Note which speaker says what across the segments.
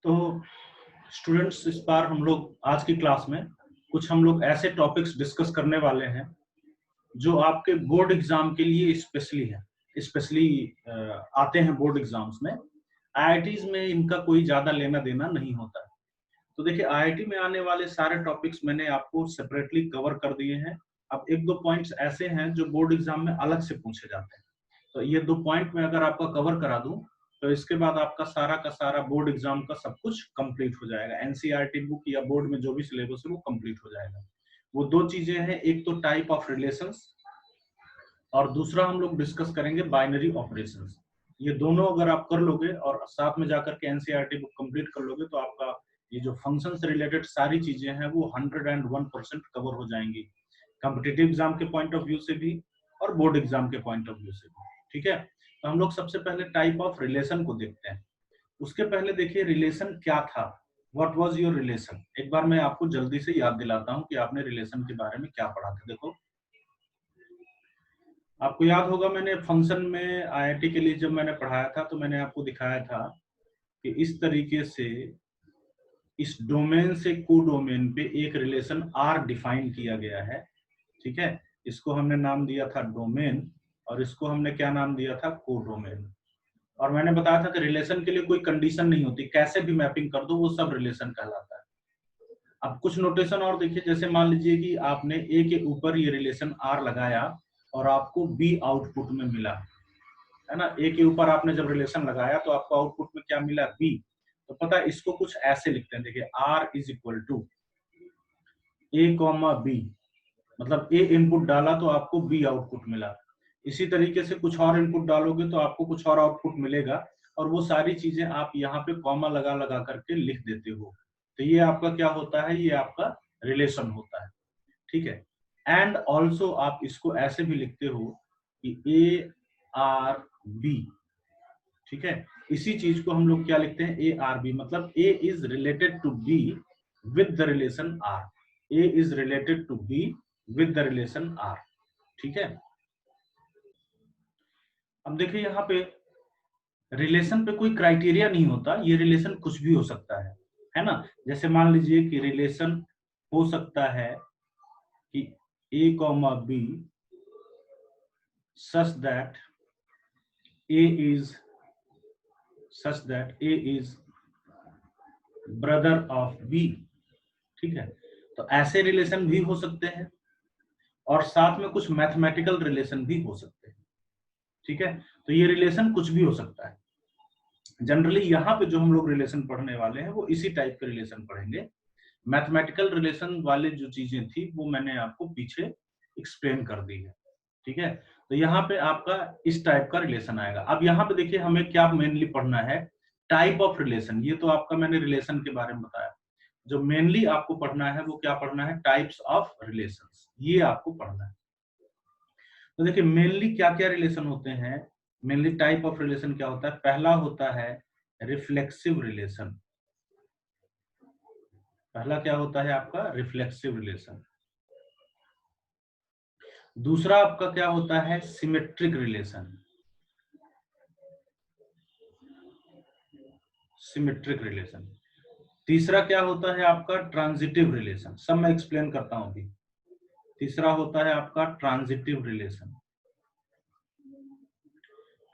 Speaker 1: तो स्टूडेंट्स, इस बार हम लोग आज की क्लास में कुछ हम लोग ऐसे टॉपिक्स डिस्कस करने वाले हैं जो आपके बोर्ड एग्जाम के लिए स्पेशली आते हैं बोर्ड एग्जाम्स में। आईआईटीज में इनका कोई ज्यादा लेना देना नहीं होता है। तो देखिए, आईआईटी में आने वाले सारे टॉपिक्स मैंने आपको सेपरेटली कवर कर दिए हैं। अब एक दो पॉइंट्स ऐसे हैं जो बोर्ड एग्जाम में अलग से पूछे जाते हैं, तो ये 2 पॉइंट में अगर आपका कवर करा दूं तो इसके बाद आपका सारा का सारा बोर्ड एग्जाम का सब कुछ कंप्लीट हो जाएगा। एनसीईआरटी बुक या बोर्ड में जो भी सिलेबस है वो कंप्लीट हो जाएगा। वो 2 चीजें हैं, एक तो टाइप ऑफ रिलेशंस और दूसरा हम लोग डिस्कस करेंगे बाइनरी ऑपरेशंस। ये दोनों अगर आप कर लोगे और साथ में जाकर के एनसीईआरटी बुक कंप्लीट कर लोगे तो आपका ये जो फंक्शन से रिलेटेड सारी चीजें हैं वो 101% कवर हो जाएंगी, कॉम्पिटिटिव एग्जाम के पॉइंट ऑफ व्यू से भी और बोर्ड एग्जाम के पॉइंट ऑफ व्यू से भी। ठीक है, तो हम लोग सबसे पहले टाइप ऑफ रिलेशन को देखते हैं। उसके पहले देखिए, रिलेशन क्या था, व्हाट वाज योर रिलेशन। एक बार मैं आपको जल्दी से याद दिलाता हूं कि आपने रिलेशन के बारे में क्या पढ़ा था। देखो, आपको याद होगा मैंने फंक्शन में आईआईटी के लिए जब मैंने पढ़ाया था तो मैंने आपको दिखाया था कि इस तरीके से इस डोमेन से को डोमेन पे एक रिलेशन आर डिफाइन किया गया है। ठीक है, इसको हमने नाम दिया था डोमेन और इसको हमने क्या नाम दिया था, को डोमेन। और मैंने बताया था कि रिलेशन के लिए कोई कंडीशन नहीं होती, कैसे भी मैपिंग कर दो वो सब रिलेशन कहलाता है। अब कुछ नोटेशन और देखिए, जैसे मान लीजिए कि आपने ए के ऊपर ये रिलेशन आर लगाया और आपको बी आउटपुट में मिला, है ना। ए के ऊपर आपने जब रिलेशन लगाया तो आपको आउटपुट में क्या मिला, बी। तो पता है, इसको कुछ ऐसे लिखते हैं, देखिए R is equal to A comma B, मतलब ए इनपुट डाला तो आपको बी आउटपुट मिला। इसी तरीके से कुछ और इनपुट डालोगे तो आपको कुछ और आउटपुट मिलेगा, और वो सारी चीजें आप यहाँ पे कॉमा लगा लगा करके लिख देते हो। तो ये आपका क्या होता है, ये आपका रिलेशन होता है। ठीक है, एंड ऑल्सो आप इसको ऐसे भी लिखते हो कि ए आर बी। ठीक है, इसी चीज को हम लोग क्या लिखते हैं, ए आर बी, मतलब A is related to B with the relation R. A is related to B with the relation R. ठीक है, अब देखिए यहाँ पे रिलेशन पे कोई क्राइटेरिया नहीं होता, ये रिलेशन कुछ भी हो सकता है ना। जैसे मान लीजिए कि रिलेशन हो सकता है कि A comma B such that A is brother of B. ठीक है, तो ऐसे रिलेशन भी हो सकते हैं और साथ में कुछ मैथमेटिकल रिलेशन भी हो सकते हैं। ठीक है, तो ये रिलेशन कुछ भी हो सकता है। जनरली यहाँ पे जो हम लोग रिलेशन पढ़ने वाले हैं वो इसी टाइप के रिलेशन पढ़ेंगे। मैथमेटिकल रिलेशन वाले जो चीजें थी वो मैंने आपको पीछे एक्सप्लेन कर दी है। ठीक है, तो यहाँ पे आपका इस टाइप का रिलेशन आएगा। अब यहाँ पे देखिए हमें क्या मेनली पढ़ना है, टाइप ऑफ रिलेशन। ये तो आपका मैंने रिलेशन के बारे में बताया, जो मेनली आपको पढ़ना है वो क्या पढ़ना है, टाइप्स ऑफ रिलेशंस, ये आपको पढ़ना है। तो देखिए मेनली क्या क्या रिलेशन होते हैं, मेनली टाइप ऑफ रिलेशन क्या होता है। पहला होता है रिफ्लेक्सिव रिलेशन। पहला क्या होता है आपका, रिफ्लेक्सिव रिलेशन। दूसरा आपका क्या होता है, सिमेट्रिक रिलेशन। Symmetric relation. तीसरा क्या होता है आपका, ट्रांजिटिव रिलेशन। सब मैं एक्सप्लेन करता हूं अभी। तीसरा होता है आपका ट्रांजिटिव रिलेशन।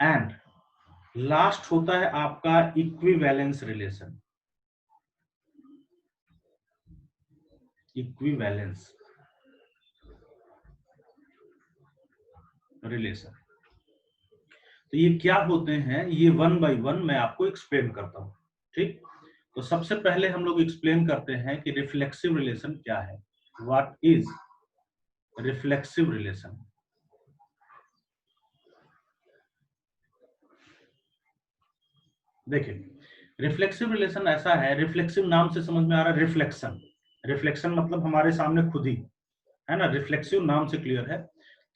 Speaker 1: एंड लास्ट होता है आपका इक्विवेलेंस रिलेशन। Equivalence relation. तो ये क्या होते हैं, ये वन बाय वन मैं आपको एक्सप्लेन करता हूं। ठीक, तो सबसे पहले हम लोग एक्सप्लेन करते हैं कि रिफ्लेक्सिव रिलेशन क्या है। What is reflexive relation. देखिए, रिफ्लेक्सिव रिलेशन ऐसा है, रिफ्लेक्सिव नाम से समझ में आ रहा है रिफ्लेक्शन। रिफ्लेक्शन मतलब हमारे सामने खुद ही, है ना। रिफ्लेक्सिव नाम से क्लियर है।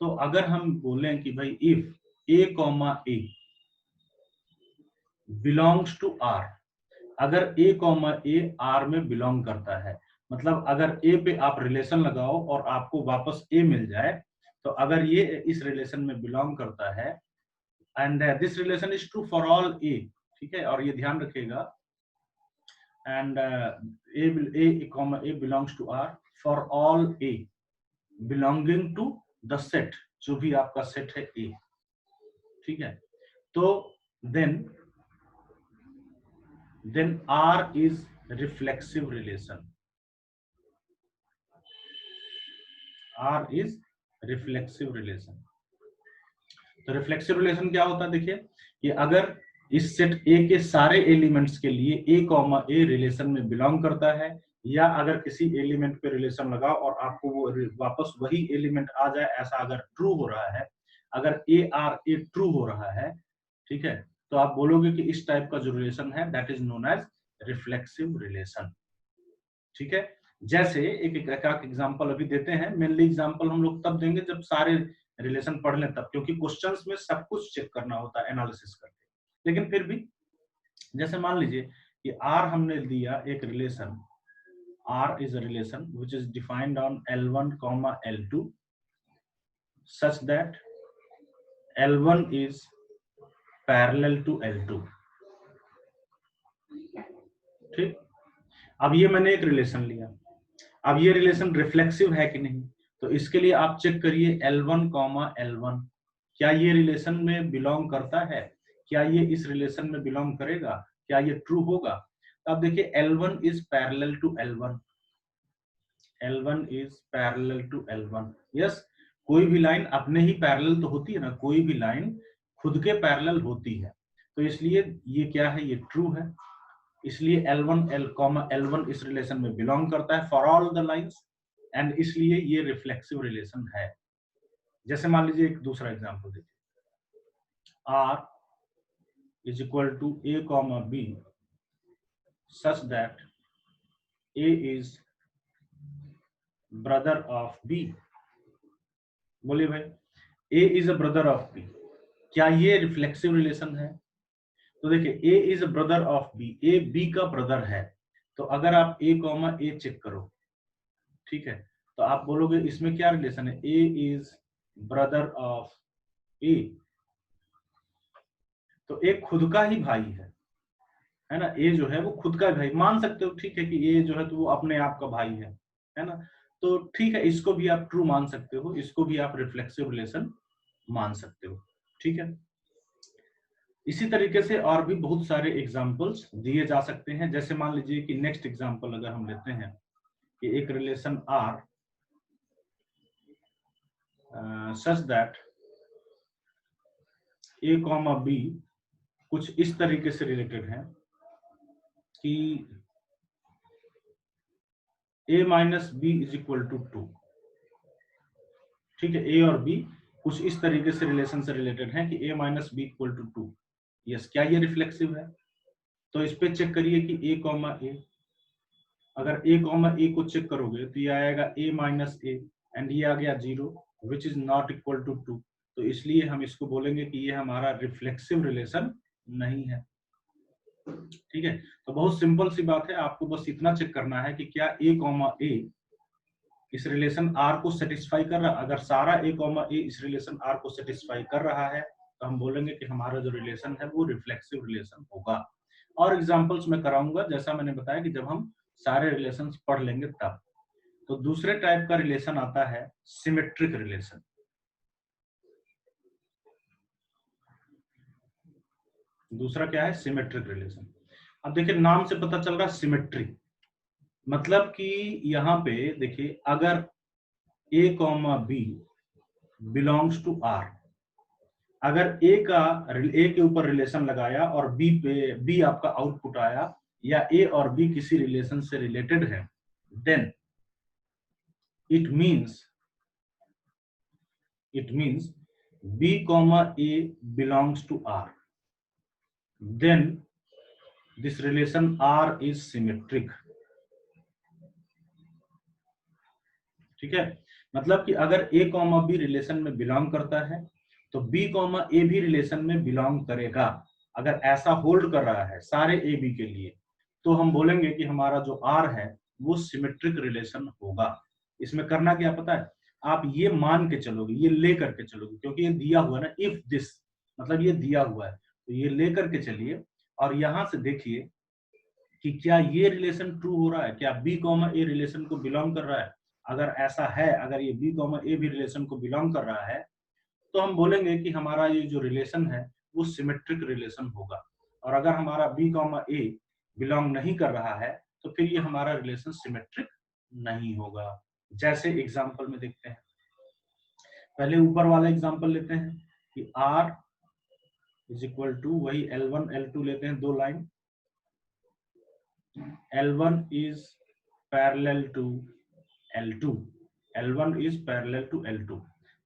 Speaker 1: तो अगर हम बोलें कि भाई if A comma A belongs to R, अगर ए कॉमा ए आर में बिलोंग करता है, मतलब अगर ए पे आप रिलेशन लगाओ और आपको वापस ए मिल जाए, तो अगर ये इस रिलेशन में बिलोंग करता है, and this relation is true for all A. ठीक है, और ये ध्यान रखिएगा and a belongs to R for all A belonging to the set, जो भी आपका सेट है A, ठीक है। तो then R is reflexive relation, R is reflexive relation। तो रिफ्लेक्सिव रिलेशन क्या होता है, देखिए कि अगर इस सेट ए के सारे एलिमेंट्स के लिए ए कॉमा ए रिलेशन में बिलोंग करता है, या अगर किसी एलिमेंट पे रिलेशन लगाओ और आपको वो वापस वही एलिमेंट आ जाए, ऐसा अगर ट्रू हो रहा है, अगर ए आर ए ट्रू हो रहा है, ठीक है, तो आप बोलोगे कि इस टाइप का जो रिलेशन है that is known as reflexive relation, ठीक है। जैसे एक एग्जांपल अभी देते हैं, मेनली एग्जांपल हम लोग तब देंगे जब सारे रिलेशन पढ़ लें तब, क्योंकि क्वेश्चंस में सब कुछ चेक करना होता है एनालिसिस करके। लेकिन फिर भी जैसे मान लीजिए कि R हमने दिया एक relation, R is a relation which is defined on L1, L2 such that L1 is parallel to L2, ठीक। अब ये मैंने एक रिलेशन लिया, अब ये रिलेशन रिफ्लेक्सिव है कि नहीं, तो इसके लिए आप चेक करिए L1, L1 क्या ये रिलेशन में बिलोंग करता है, क्या ये इस रिलेशन में बिलोंग करेगा, क्या ये ट्रू होगा। तो आप देखिए L1 is parallel to L1, L1 is parallel to L1। Yes, कोई भी लाइन अपने ही पैरेलल तो होती है ना, कोई भी लाइन खुद के पैरेलल होती है, तो इसलिए ये क्या है, ये ट्रू है। इसलिए L1 इस रिलेशन में बिलोंग करता है for all the lines, and इसलिए ये रिफ्लेक्सिव रिलेशन है। जैसे मान लीजिए एक दूसरा एग्जांपल देखिए, R is equal to A comma B such that A is brother of B। बोलिए भाई, A is a brother of B, क्या ये रिफ्लेक्सिव रिलेशन है? तो देखिए A is a brother of B, A B का brother है, तो अगर आप A कॉमा A चेक करो, ठीक है, तो आप बोलोगे इसमें क्या रिलेशन है, A is brother of A, तो A खुद का ही भाई है ना, A जो है वो खुद का भाई मान सकते हो, ठीक है, कि A जो है तो वो अपने आप का भाई है ना, तो ठीक है, इसको भी आप ट्रू मान सकते हो, इसको भी आप रिफ्लेक्सिव रिलेशन मान सकते हो, ठीक है। इसी तरीके से और भी बहुत सारे एग्जांपल्स दिए जा सकते हैं। जैसे मान लीजिए कि नेक्स्ट एग्जांपल अगर हम लेते हैं कि एक relation R such that A comma B कुछ इस तरीके से रिलेटेड है कि A minus B is equal to 2, ठीक है, A और B कुछ इस तरीके से रिलेशन से रिलेटेड है कि A minus B equal to 2। Yes, क्या ये रिफ्लेक्सिव है? तो इस पे चेक करिए कि A कॉमा A, अगर A कॉमा A को चेक करोगे तो ये आएगा A माइनस A एंड ये आ गया 0 which is not equal to 2, तो इसलिए हम इसको बोलेंगे कि ये हमारा रिफ्लेक्सिव रिलेशन नहीं है, ठीक है। तो बहुत सिंपल सी बात है, आपको बस इतना चेक करना है कि क्या A कॉमा A इस रिलेशन R को सेटिस्फाई कर रहा है। अगर सारा A कॉमा A इस रिलेशन R को सेटिस्फाई कर रहा है तो हम बोलेंगे कि हमारा जो रिलेशन है वो रिफ्लेक्सिव रिलेशन होगा। और एग्जांपल्स में कराऊंगा, जैसा मैंने बताया कि जब हम सारे रिलेशंस पढ़ लेंगे तब। तो दूसरे टाइप का रिलेशन आता है सिमेट्रिक रिलेशन। दूसरा क्या है, सिमेट्रिक रिलेशन। अब देखिए नाम से पता चल रहा है सिमेट्री, मतलब कि यहाँ पे देखिए अगर A comma B belongs to R, अगर A के ऊपर रिलेशन लगाया और B पे B आपका आउटपुट आया, या A और B किसी रिलेशन से रिलेटेड है, then it means B comma A belongs to R, then this relation R is symmetric, ठीक है। मतलब कि अगर A कॉमा B रिलेशन में बिलोंग करता है तो B कॉमा A भी रिलेशन में बिलोंग करेगा। अगर ऐसा होल्ड कर रहा है सारे A B के लिए, तो हम बोलेंगे कि हमारा जो R है वो सिमेट्रिक रिलेशन होगा। इसमें करना क्या पता है, आप ये मान के चलोगे, ये ले करके चलोगे, क्योंकि ये दिया हुआ है ना, इफ दिस मतलब ये दिया हुआ है, तो ये ले करके चलिए और यहां से देखिए कि क्या ये रिलेशन ट्रू हो रहा है, क्या बी कॉमा ए रिलेशन को बिलोंग कर रहा है। अगर ऐसा है, अगर ये बी कॉमा ए भी रिलेशन को बिलोंग कर रहा है, तो हम बोलेंगे कि हमारा ये जो रिलेशन है वो सिमेट्रिक रिलेशन होगा। और अगर हमारा बी कॉमा ए बिलोंग नहीं कर रहा है, तो फिर ये हमारा रिलेशन सिमेट्रिक नहीं होगा। जैसे एग्जांपल में देखते हैं, पहले ऊपर वाला एग्जांपल लेते हैं कि R इज इक्वल टू वही L1 L2 लेते हैं, दो line, L1 is parallel to L2, L1 is parallel to L2।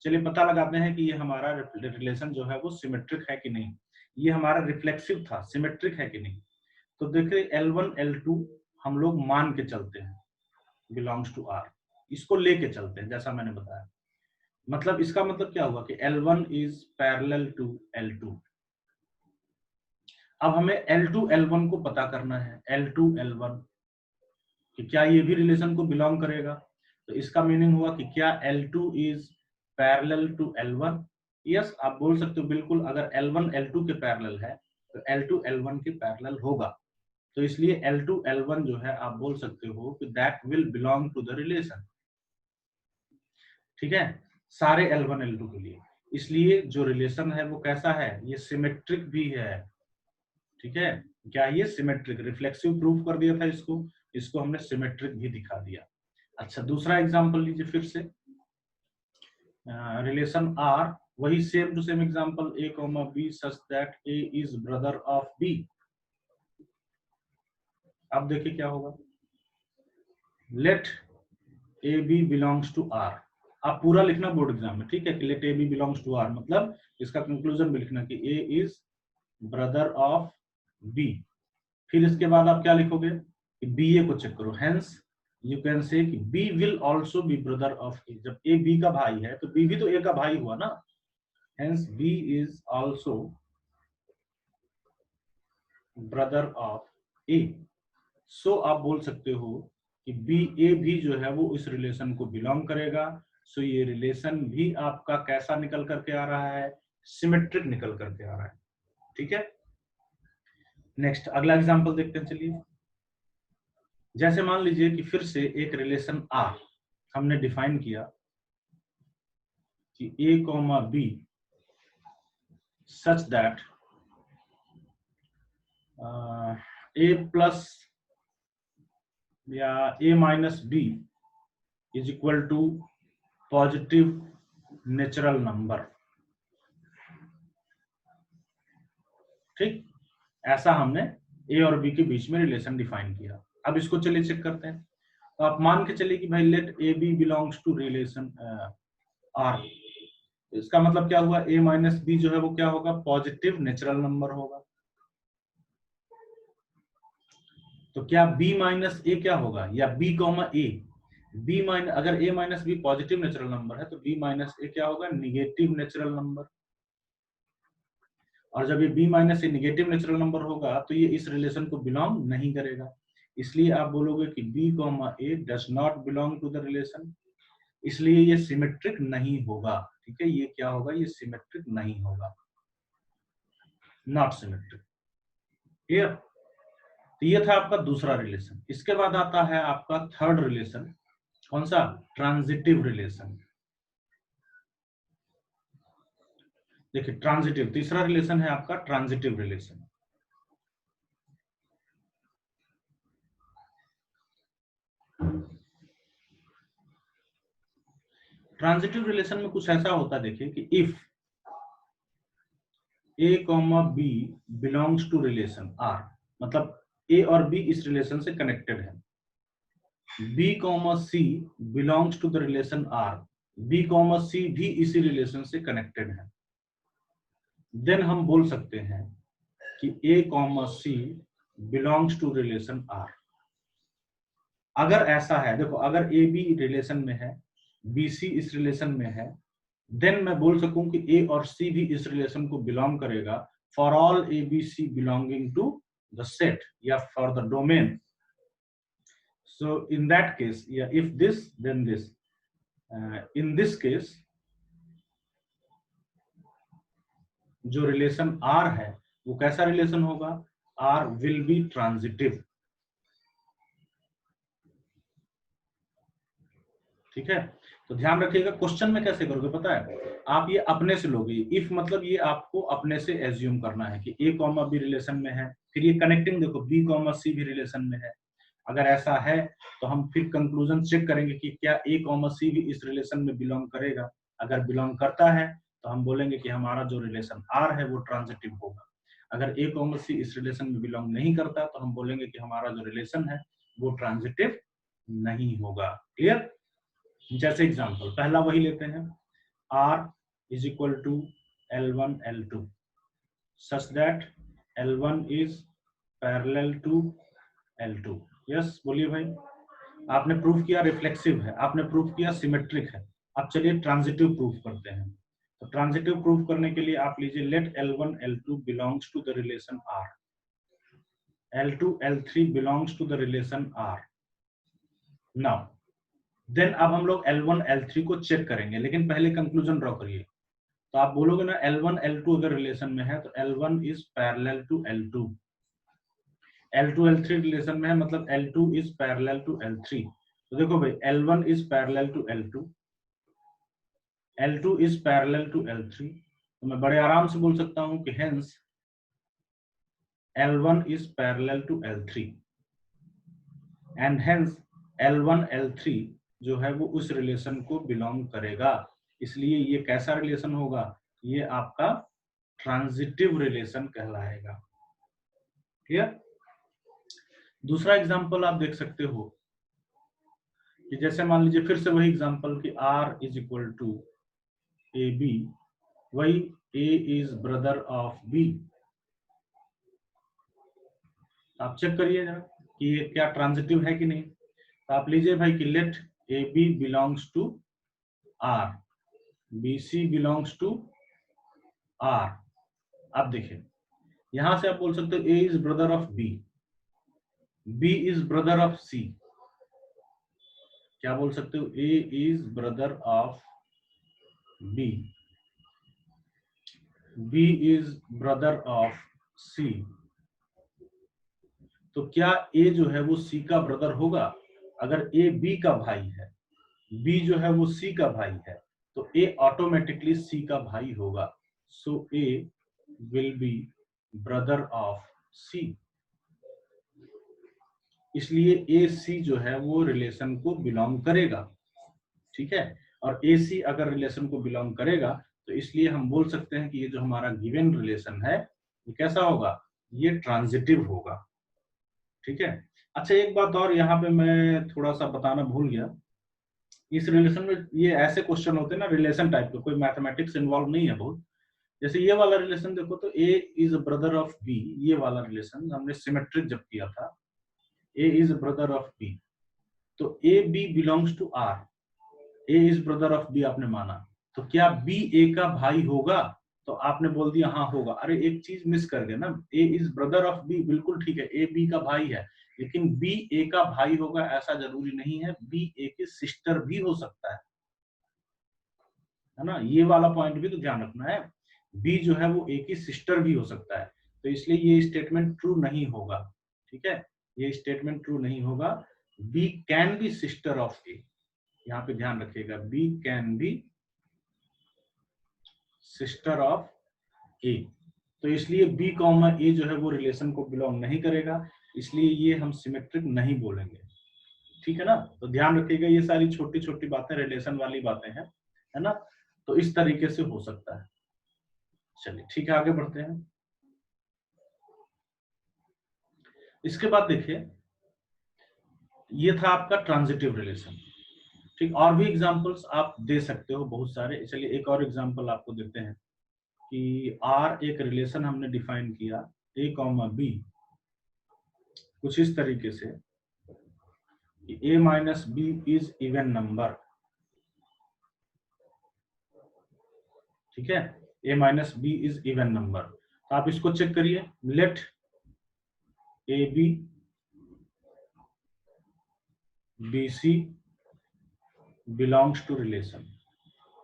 Speaker 1: चलिए पता लगाते हैं कि ये हमारा रिलेशन जो है वो सिमेट्रिक है कि नहीं। ये हमारा रिफ्लेक्सिव था, सिमेट्रिक है कि नहीं। तो देखिए L1 L2 हम लोग मान के चलते हैं बिलोंग्स टू R, इसको लेके चलते हैं जैसा मैंने बताया। मतलब इसका मतलब क्या हुआ कि L1 is parallel to L2। अब हमें L2 L1 को पता करना है, L2 L1 कि क्या ये भी रिलेशन को बिलोंग करेगा। तो इसका मीनिंग हुआ कि क्या L2 is parallel to L1। Yes, आप बोल सकते हो बिल्कुल, अगर L1 L2 के पैरेलल है तो L2 L1 के पैरेलल होगा। तो इसलिए L2 L1 जो है आप बोल सकते हो कि that will belong to the relation. ठीक है, सारे L1 L2 के लिए। इसलिए जो रिलेशन है वो कैसा है, ये सिमेट्रिक भी है। ठीक है, क्या ये सिमेट्रिक, रिफ्लेक्सिव प्रूफ कर दिया था इसको, इसको हमने सिमेट्रिक भी दिखा दिया। अच्छा, दूसरा एग्जांपल लीजिए फिर से, रिलेशन R, वही same to same example, A, B such that A is brother of B। अब देखिए क्या होगा, let A B belongs to R। आप पूरा लिखना बोर्ड एग्जाम में, ठीक है, कि let A B belongs to R, मतलब इसका कंक्लूजन भी लिखना कि A is brother of B। फिर इसके बाद आप क्या लिखोगे कि BA को चेक करो, हेंस यू कैन से कि B will also be brother of A। जब A B का भाई है तो B भी तो A का भाई हुआ ना, hence B is also brother of A। सो आप बोल सकते हो कि B A भी जो है वो इस रिलेशन को बिलोंग करेगा। सो ये रिलेशन भी आपका कैसा निकल करके आ रहा है, सिमेट्रिक निकल करके आ रहा है। ठीक है, नेक्स्ट अगला एग्जांपल देखते हैं। चलिए, जैसे मान लीजिए कि फिर से एक रिलेशन R हमने डिफाइन किया कि A, B such that A plus या A minus B is equal to positive natural number. ठीक, ऐसा हमने A और B के बीच में रिलेशन डिफाइन किया। अब इसको चलिए चेक करते हैं। तो आप मान के चलिए कि भाई let A B belongs to relation R। इसका मतलब क्या हुआ, A माइनस B जो है वो क्या होगा, पॉजिटिव नेचुरल नंबर होगा। तो क्या B माइनस A क्या होगा, या B comma A, B minus, अगर A minus B positive natural number है तो B माइनस A क्या होगा, निगेटिव नेचुरल नंबर। और जब ये B minus A negative natural number होगा तो ये इस रिलेशन को बिलोंग नहीं करेगा। इसलिए आप बोलोगे कि B comma A does not belong to the relation, इसलिए ये सिमेट्रिक नहीं होगा। ठीक है, ये क्या होगा, ये सिमेट्रिक नहीं होगा, नॉट सिमेट्रिक। क्लियर। तो ये था आपका दूसरा रिलेशन। इसके बाद आता है आपका थर्ड रिलेशन, कौन सा, ट्रांजिटिव रिलेशन। देखिए ट्रांजिटिव, तीसरा रिलेशन है आपका ट्रांजिटिव रिलेशन। ट्रांजिटिव रिलेशन में कुछ ऐसा होता है, देखिए कि if A, B belongs to relation R, मतलब A और B इस रिलेशन से कनेक्टेड है। B, C belongs to the relation R, B, C भी इसी रिलेशन से कनेक्टेड है। देन हम बोल सकते हैं कि A, C belongs to relation R। अगर ऐसा है, देखो अगर A B रिलेशन में है, B C इस रिलेशन में है, देन मैं बोल सकूं कि A और C भी इस रिलेशन को बिलोंग करेगा for all A B C belonging to the set या for the domain. So in that case, या if this then this, in this case जो रिलेशन R है वो कैसा रिलेशन होगा, R विल बी ट्रांजिटिव। ठीक है, तो ध्यान रखिएगा क्वेश्चन में कैसे करोगे पता है, आप ये अपने से लोगे, इफ मतलब ये आपको अपने से एज्यूम करना है कि ए कॉमा बी रिलेशन में है, फिर ये कनेक्टिंग देखो बी कॉमा सी भी रिलेशन में है, अगर ऐसा है तो हम फिर कंक्लूजन चेक करेंगे कि क्या ए कॉमा सी भी इस रिलेशन में बिलोंग करेगा, अगर बिलोंग करता है तो हम बोलेंगे कि हमारा जो रिलेशन आर है वो ट्रांजिटिव होगा, अगर ए कॉमा सी इस रिलेशन में बिलोंग नहीं करता तो हम बोलेंगे कि हमारा जो रिलेशन है वो ट्रांजिटिव नहीं होगा। क्लियर? जैसे एग्जांपल पहला वही लेते हैं, R is equal to L1 L2 such that L1 is parallel to L2। Yes बोलिए भाई, आपने प्रूफ किया रिफ्लेक्सिव है, आपने प्रूफ किया सिमेट्रिक है, अब चलिए ट्रांजिटिव प्रूफ करते हैं। तो ट्रांजिटिव प्रूफ करने के लिए आप लीजिए late L1 L2 belongs to the relation R, L2 L3 belongs to the relation R। Now then अब हम लोग L1 L3 को चेक करेंगे, लेकिन पहले कंक्लूजन ड्रॉ करिए। तो आप बोलोगे ना L1 L2 अगर रिलेशन में है तो L1 is parallel to L2, L2 L3 relation में है मतलब L2 is parallel to L3। तो देखो भाई L1 is parallel to L2, L2 is parallel to L3, तो मैं बड़े आराम से बोल सकता हूं कि hence L1 is parallel to L3 and hence L1 L3 जो है वो उस रिलेशन को बिलोंग करेगा, इसलिए ये कैसा रिलेशन होगा, ये आपका ट्रांजिटिव रिलेशन कहलाएगा। क्लियर? दूसरा एग्जांपल आप देख सकते हो कि जैसे मान लीजिए फिर से वही एग्जांपल कि R is equal to A B, वही A is brother of B। आप चेक करिए जरा कि ये क्या ट्रांजिटिव है कि नहीं। तो आप लीजिए भाई कि let A B belongs to R, B C belongs to R। आप देखिए यहां से आप बोल सकते हो A is brother of B, B is brother of C। क्या बोल सकते हो, A is brother of B, B is brother of C। तो क्या A जो है वो C का ब्रदर होगा? अगर A B का भाई है, B जो है वो C का भाई है, तो A ऑटोमेटिकली C का भाई होगा। सो A will be brother of C, इसलिए A C जो है वो रिलेशन को बिलोंग करेगा। ठीक है, और A C अगर रिलेशन को बिलोंग करेगा तो इसलिए हम बोल सकते हैं कि ये जो हमारा गिवन रिलेशन है ये कैसा होगा, ये ट्रांजिटिव होगा। ठीक है, अच्छा एक बात और यहाँ पे मैं थोड़ा सा बताना भूल गया, इस रिलेशन में ये ऐसे क्वेश्चन होते हैं ना रिलेशन टाइप के, कोई मैथमेटिक्स इन्वॉल्व नहीं है बहुत। जैसे ये वाला रिलेशन देखो तो A is brother of B, ये वाला रिलेशन हमने सिमेट्रिक जब किया था, A is brother of B, तो A B belongs to R, A is brother of B आपने माना, तो क्या B A का भाई होगा? तो आपने बोल दिया हाँ होगा। अरे एक चीज मिस कर गए ना, A is brother of B बिल्कुल ठीक है, A B का भाई है, लेकिन B A का भाई होगा ऐसा जरूरी नहीं है, B A की सिस्टर भी हो सकता है ना, ये वाला पॉइंट भी तो ध्यान रखना है, B जो है वो A की सिस्टर भी हो सकता है, तो इसलिए ये स्टेटमेंट ट्रू नहीं होगा। ठीक है, ये स्टेटमेंट ट्रू नहीं होगा, B can be sister of A, यहाँ पे ध्यान रखिएगा, B can be sister of A, तो इसलिए B कॉमा A जो है वो रिलेशन को बिलोंग नहीं करेगा, इसलिए ये हम सिमेट्रिक नहीं बोलेंगे। ठीक है ना, तो ध्यान रखिएगा ये सारी छोटी छोटी बातें रिलेशन वाली बातें हैं, है ना, तो इस तरीके से हो सकता है। चलिए ठीक है, आगे बढ़ते हैं। इसके बाद देखिए ये था आपका ट्रांजिटिव रिलेशन। ठीक, और भी एग्जांपल्स आप दे सकते हो बहुत सारे। चलिए एक और एग्जांपल आपको देते हैं कि R एक रिलेशन हमने डिफाइन किया A कॉमा B कुछ इस तरीके से कि A minus B is even number. ठीक है, A minus B is even number, तो आप इसको चेक करिए, let AB BC belongs to relation.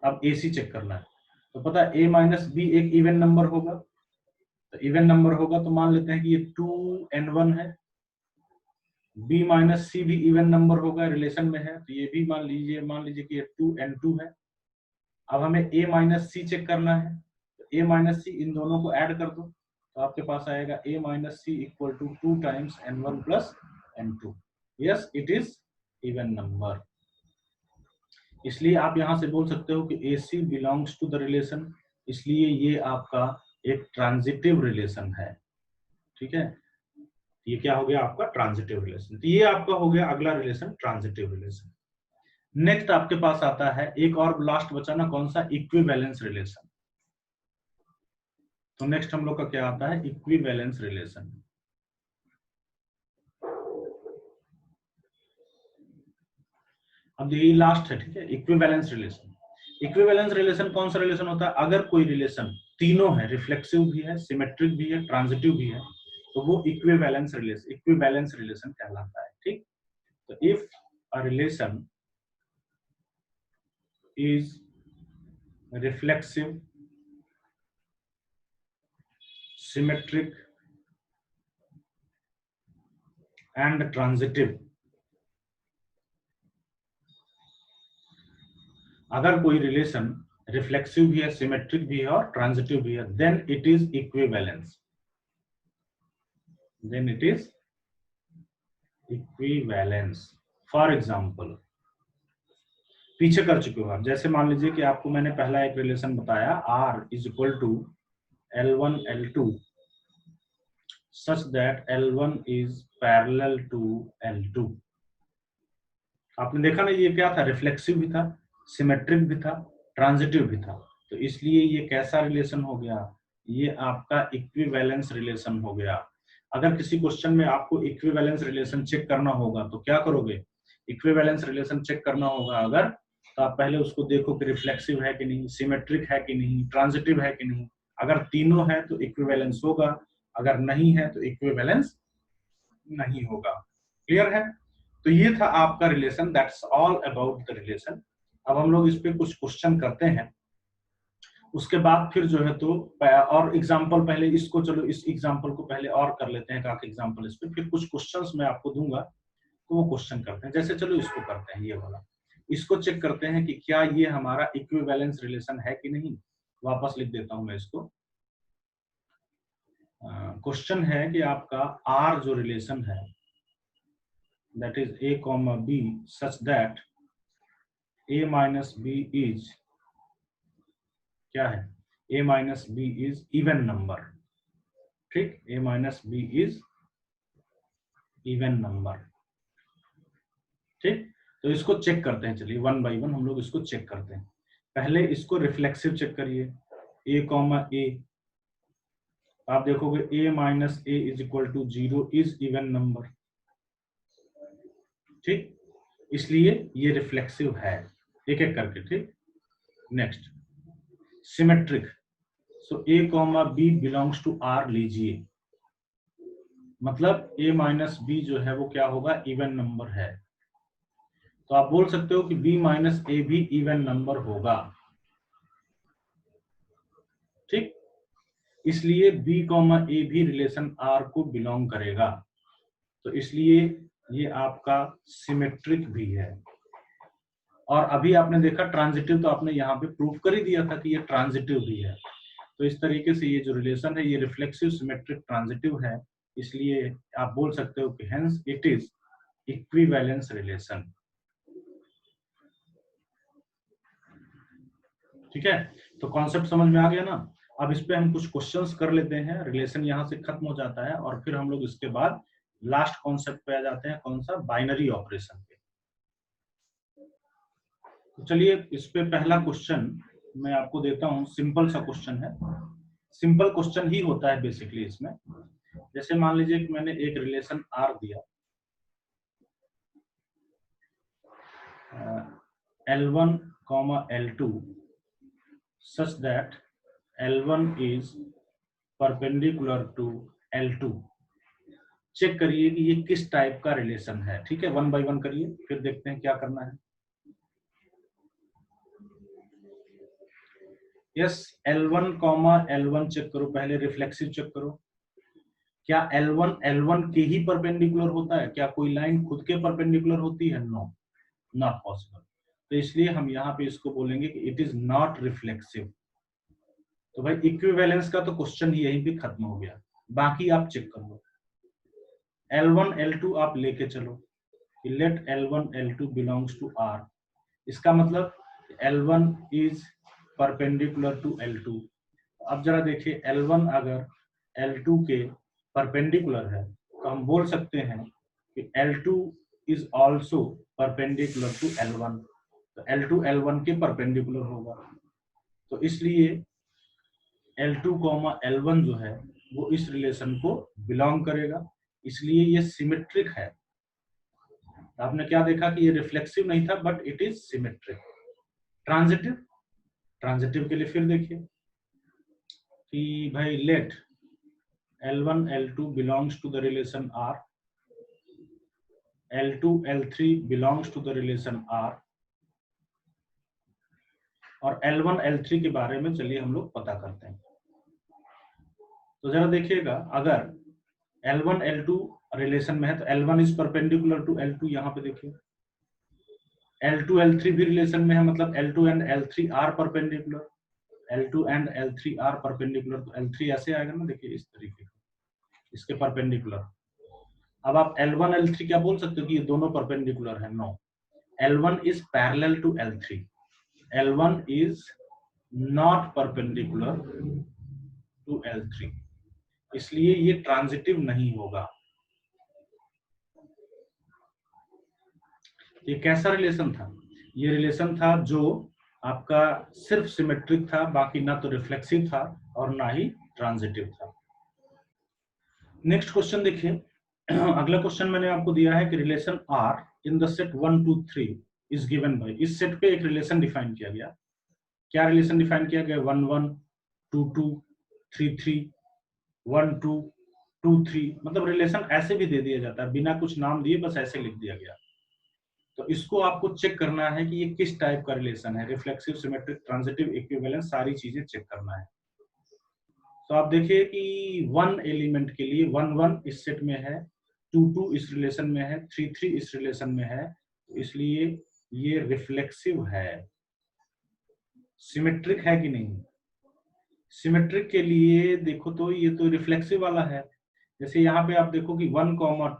Speaker 1: अब AC चेक करना है, तो पता है A माइनस B एक इवन नंबर होगा, तो इवन नंबर होगा तो मान लेते हैं कि ये 2n1 है, b माइनस सी भी इवन नंबर होगा, रिलेशन में है, तो ये भी मान लीजिए कि ये 2n2 है। अब हमें a माइनस सी चेक करना है, तो a माइनस सी इन दोनों को ऐड कर दो, तो आपके पास आएगा a minus C equal to 2 times n1 plus n2। Yes, it is even number. इसलिए आप यहां से बोल सकते हो कि AC belongs to the relation, इसलिए ये आपका एक ट्रांजिटिव रिलेशन है। ठीक है, ये क्या हो गया आपका ट्रांजिटिव रिलेशन। तो ये आपका हो गया अगला रिलेशन, ट्रांजिटिव रिलेशन। नेक्स्ट आपके पास आता है एक और लास्ट बचा ना, कौन सा, इक्विवेलेंस रिलेशन। तो नेक्स्ट हम लोग का क्या आता है, इक्विवेलेंस रिलेशन। अब देखिए लास्ट है, ठीक है, इक्विवेलेंस रिलेशन। इक्विवेलेंस रिलेशन कौन सा रिलेशन होता है, अगर कोई रिलेशन तीनों है, रिफ्लेक्सिव भी है, सिमेट्रिक भी है, ट्रांजिटिव भी है, तो वो इक्विवेलेंस रिलेशन कहलाता है। ठीक, तो if a relation is reflexive, symmetric and transitive, अगर कोई रिलेशन रिफ्लेक्सिव भी है, सिमेट्रिक भी है और ट्रांजिटिव भी है, then it is equivalence, then it is equivalence. For example, पीछे कर चुके हो आप, जैसे मान लीजिए कि आपको मैंने पहला एक रिलेशन बताया, R is equal to L1 L2 such that L1 is parallel to L2। आपने देखा ना, ये क्या था, रिफ्लेक्सिव भी था, सिमेट्रिक भी था, ट्रांजिटिव भी था, तो इसलिए ये कैसा रिलेशन हो गया, ये आपका इक्विवेलेंस रिलेशन हो गया। अगर किसी क्वेश्चन में आपको इक्विवेलेंस रिलेशन चेक करना होगा तो क्या करोगे, इक्विवेलेंस रिलेशन चेक करना होगा अगर, तो आप पहले उसको देखो कि रिफ्लेक्सिव है कि नहीं, सिमेट्रिक है कि नहीं, ट्रांजिटिव है कि नहीं। अगर तीनों है तो इक्विवेलेंस होगा, अगर नहीं है तो इक्विवेलेंस नहीं होगा। क्लियर है? तो ये था आपका relation, that's all about the relation. अब हम लोग इस पे कुछ क्वेश्चन करते हैं, उसके बाद फिर जो है तो और एग्जांपल, पहले इसको, चलो इस एग्जांपल को पहले और कर लेते हैं, काफी एग्जांपल इस पे, फिर कुछ क्वेश्चंस मैं आपको दूंगा तो वो क्वेश्चन करते हैं। जैसे चलो इसको करते हैं, ये वाला, इसको चेक करते हैं कि क्या ये हमारा इक्विवेलेंस रिलेशन है कि नहीं। वापस लिख देता हूं मैं इसको। क्वेश्चन है कि आपका आर जो रिलेशन है, that is a comma b such that a minus b is क्या है, a minus b is even number। ठीक, a minus b is even number। ठीक, तो इसको चेक करते हैं, चलिए वन बाय वन हम लोग इसको चेक करते हैं। पहले इसको रिफ्लेक्सिव चेक करिए, a कॉमा a, आप देखोगे a minus a is equal to 0 is even number. ठीक, इसलिए ये रिफ्लेक्सिव है, एक एक करके। ठीक, next symmetric, so a comma b belongs to r लीजिए, मतलब a माइनस बी जो है वो क्या होगा, इवन नंबर है, तो आप बोल सकते हो कि b माइनस ए भी इवन नंबर होगा। ठीक, इसलिए b कॉमा ए भी रिलेशन r को बिलोंग करेगा, तो इसलिए ये आपका सिमेट्रिक भी है। और अभी आपने देखा ट्रांजिटिव, तो आपने यहाँ पे प्रूफ कर ही दिया था कि ये ट्रांजिटिव भी है। तो इस तरीके से ये जो रिलेशन है ये रिफ्लेक्सिव, सिमेट्रिक, ट्रांजिटिव है, इसलिए आप बोल सकते हो कि hence it is equivalence relation. ठीक है, तो कॉन्सेप्ट समझ में आ गया ना। अब इस पे हम कुछ क्वेश्चंस कर लेते हैं, रिलेशन यहाँ से खत्म हो जाता है और फिर हम लोग इसके बाद लास्ट कॉन्सेप्ट पे आ जाते हैं, कौन सा, बाइनरी ऑपरेशन पे। तो चलिए इस पे पहला क्वेश्चन मैं आपको देता हूं, सिंपल सा क्वेश्चन है, सिंपल क्वेश्चन ही होता है बेसिकली इसमें। जैसे मान लीजिए कि मैंने एक रिलेशन आर दिया, L1, L2 such that L1 is perpendicular to L2। Check करिए कि ये किस टाइप का रिलेशन है। ठीक है, वन बाय वन करिए, फिर देखते हैं क्या करना है। यस, L1, L1 चेक करो, पहले रिफ्लेक्सिव चेक करो, क्या L1 L1 के ही परपेंडिकुलर होता है? क्या कोई लाइन खुद के परपेंडिकुलर होती है? No, not possible. तो इसलिए हम यहाँ पे इसको बोलेंगे कि इट इज नॉट रिफ्लेक्सिव। तो भाई इक्विवेलेंस का तो क्वेश्चन ही यहीं पे खत्म हो गया, बाकी आप चेक कर लो। L1 L2 आप लेके चलो, late L1 L2 belongs to R। इसका मतलब L1 is perpendicular to L2। अब जरा देखिए, L1 अगर L2 के परपेंडिकुलर है तो हम बोल सकते हैं कि L2 is also perpendicular to L1। तो L2 L1 के परपेंडिकुलर होगा, तो इसलिए L2, L1 जो है वो इस रिलेशन को बिलोंग करेगा, इसलिए ये सिमेट्रिक है। आपने क्या देखा कि ये रिफ्लेक्सिव नहीं था, but it is symmetric. Transitive, transitive के लिए फिर देखिए कि भाई let L1 L2 belongs to the relation R, L2 L3 belongs to the relation R, और L1 L3 के बारे में चलिए हम लोग पता करते हैं। तो जरा देखिएगा, अगर L1 L2 रिलेशन में है तो L1 is perpendicular to L2, यहाँ पे देखिए L2 L3 भी रिलेशन में है, मतलब L2 and L3 are perpendicular, L2 and L3 are perpendicular, तो L3 ऐसे आएगा ना, देखिए इस तरीके इसके परपेंडिकुलर। अब आप L1 L3 क्या बोल सकते हो कि ये दोनों परपेंडिकुलर है? No, L1 is parallel to L3, L1 is not perpendicular to L3, इसलिए ये ट्रांजिटिव नहीं होगा। ये कैसा रिलेशन था? ये रिलेशन था जो आपका सिर्फ सिमेट्रिक था, बाकी ना तो रिफ्लेक्सिव था और ना ही ट्रांजिटिव था। नेक्स्ट क्वेश्चन देखिए, अगला क्वेश्चन मैंने आपको दिया है कि relation R in the set 1 2 3 is given by. इस सेट पे एक रिलेशन डिफाइन किया गया। क्या रिलेशन डिफाइन किया गया? 1 1 2 2 3 3 1 2 2 3, मतलब रिलेशन ऐसे भी दे दिया जाता है, बिना कुछ नाम दिए बस ऐसे लिख दिया गया। तो इसको आपको चेक करना है कि ये किस टाइप का रिलेशन है, रिफ्लेक्सिव, सिमेट्रिक, ट्रांजिटिव, इक्विवेलेंट, सारी चीजें चेक करना है। तो आप देखिए कि 1 एलिमेंट के लिए 1 1 इस सेट में है, 2 2 इस रिलेशन में है, 3 3 इस रिलेशन में है, इसलिए ये रिफ्लेक्सिव है। सिमेट्रिक है कि नहीं? सिमेट्रिक के लिए देखो तो ये तो रिफ्लेक्सिव वाला है। जैसे यहाँ पे आप देखो कि 1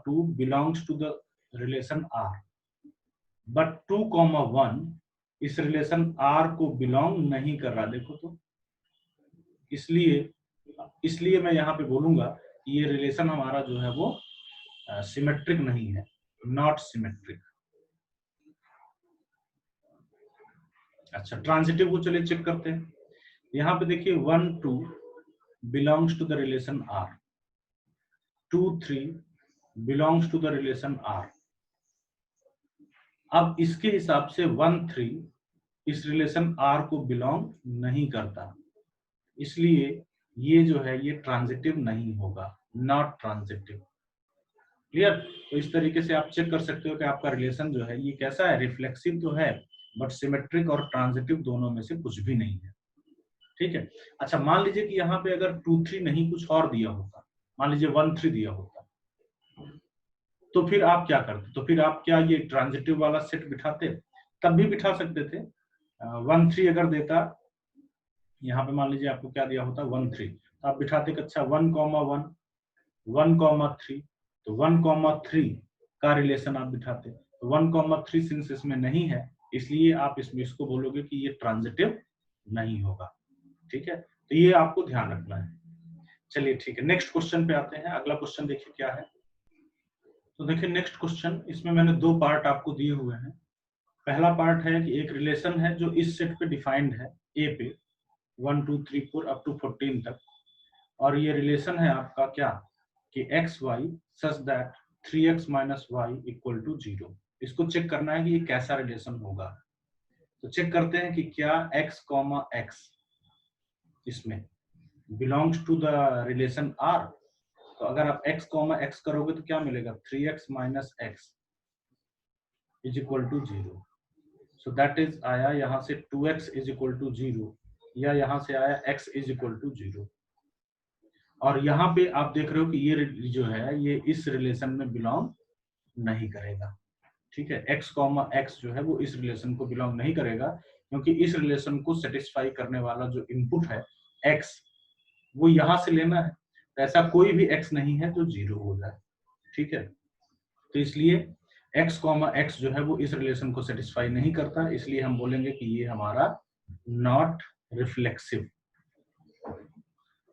Speaker 1: 2 belongs to the relation R, but 2 1 इस रिलेशन R को बिलोंग नहीं कर रहा, देखो तो। इसलिए मैं यहाँ पे बोलूंगा कि ये रिलेशन हमारा जो है वो सिमेट्रिक नहीं है, नॉट सिमेट्रिक। अच्छा, ट्रांजिटिव को चलिए चेक करते हैं। यहाँ पे देखिए 1 2 belongs to the relation R, 2 3 belongs to the relation R। अब इसके हिसाब से 1 3 इस रिलेशन R को बिलोंग नहीं करता, इसलिए ये जो है ये ट्रांजिटिव नहीं होगा, नॉट ट्रांजिटिव। क्लियर? तो इस तरीके से आप चेक कर सकते हो कि आपका रिलेशन जो है ये कैसा है, रिफ्लेक्सिव तो है बट सिमेट्रिक और ट्रांजिटिव दोनों में से कुछ भी नहीं है। ठीक है। अच्छा, मान लीजिए कि यहाँ पे अगर 2 3 नहीं कुछ और दिया होता, मान लीजिए 1 3 दिया होता, तो फिर आप क्या करते? तो फिर आप क्या ये ट्रांजिटिव वाला सेट बिठाते? तब भी बिठा सकते थे। 1 3 अगर देता, यहाँ पे मान लीजिए आपको क्या दिया होता 1 3, तो आप बिठाते कि अच्छा 1 1 1 3, तो 1 3 का रिलेशन आप बिठाते। तो 1 3 सिंस इसमें नहीं है, इसलिए आप इसमें इसको बोलोगे कि ये ट्रांजिटिव नहीं होगा। ठीक है, तो ये आपको ध्यान रखना है। चलिए ठीक है, नेक्स्ट क्वेश्चन पे आते हैं। अगला क्वेश्चन देखिए क्या है। तो देखिए नेक्स्ट क्वेश्चन, इसमें मैंने दो पार्ट आपको दिए हुए हैं। पहला पार्ट है कि एक रिलेशन है जो इस सेट पे डिफाइंड है, ए पे 1 2 3 4 अप टू 14 तक, और ये रिलेशन है आपका क्या कि x y such that 3x minus y equal to 0। इसको चेक करना है कि ये कैसा रिलेशन होगा। तो चेक करते हैं कि क्या x x इसमें belongs to the relation R। तो अगर आप x x करोगे तो क्या मिलेगा, 3x minus x is equal to 0। So that is आया यहाँ से 2x इज इक्वल टू 0, या यहाँ से आया x इज इक्वल टू 0। और यहाँ पे आप देख रहे हो कि ये जो है ये इस रिलेशन में बिलोंग नहीं करेगा। ठीक है, x कॉमा एक्स जो है वो इस रिलेशन को बिलोंग नहीं करेगा, क्योंकि इस रिलेशन को सेटिस्फाई करने वाला जो इनपुट है x, वो यहां से लेना है। तो ऐसा कोई भी x नहीं है जो 0 हो जाए। ठीक है, तो इसलिए x कॉमा एक्स जो है वो इस रिलेशन को सेटिस्फाई नहीं करता, इसलिए हम बोलेंगे कि ये हमारा नॉट रिफ्लेक्सिव।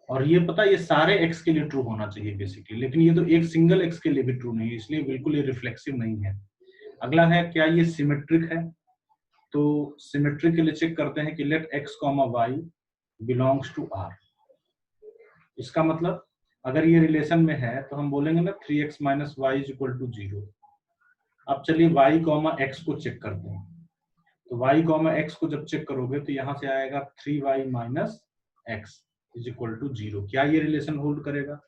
Speaker 1: और ये पता, ये सारे x के लिए ट्रू होना चाहिए बेसिकली, लेकिन ये तो एक सिंगल x के लिए भी ट्रू नहीं है, इसलिए बिल्कुल ये रिफ्लेक्सिव नहीं है। अगला है, क्या ये सिमेट्रिक है? तो सिमेट्रिक के लिए चेक करते हैं कि let x comma y belongs to r। इसका मतलब अगर ये रिलेशन में है तो हम बोलेंगे ना 3x minus y is equal to 0। अब चलिए y कॉमा एक्स को चेक करते हैं। तो y कॉमा एक्स को जब चेक करोगे तो यहां से आएगा 3y minus x is equal to 0। क्या ये रिलेशन होल्ड करेगा?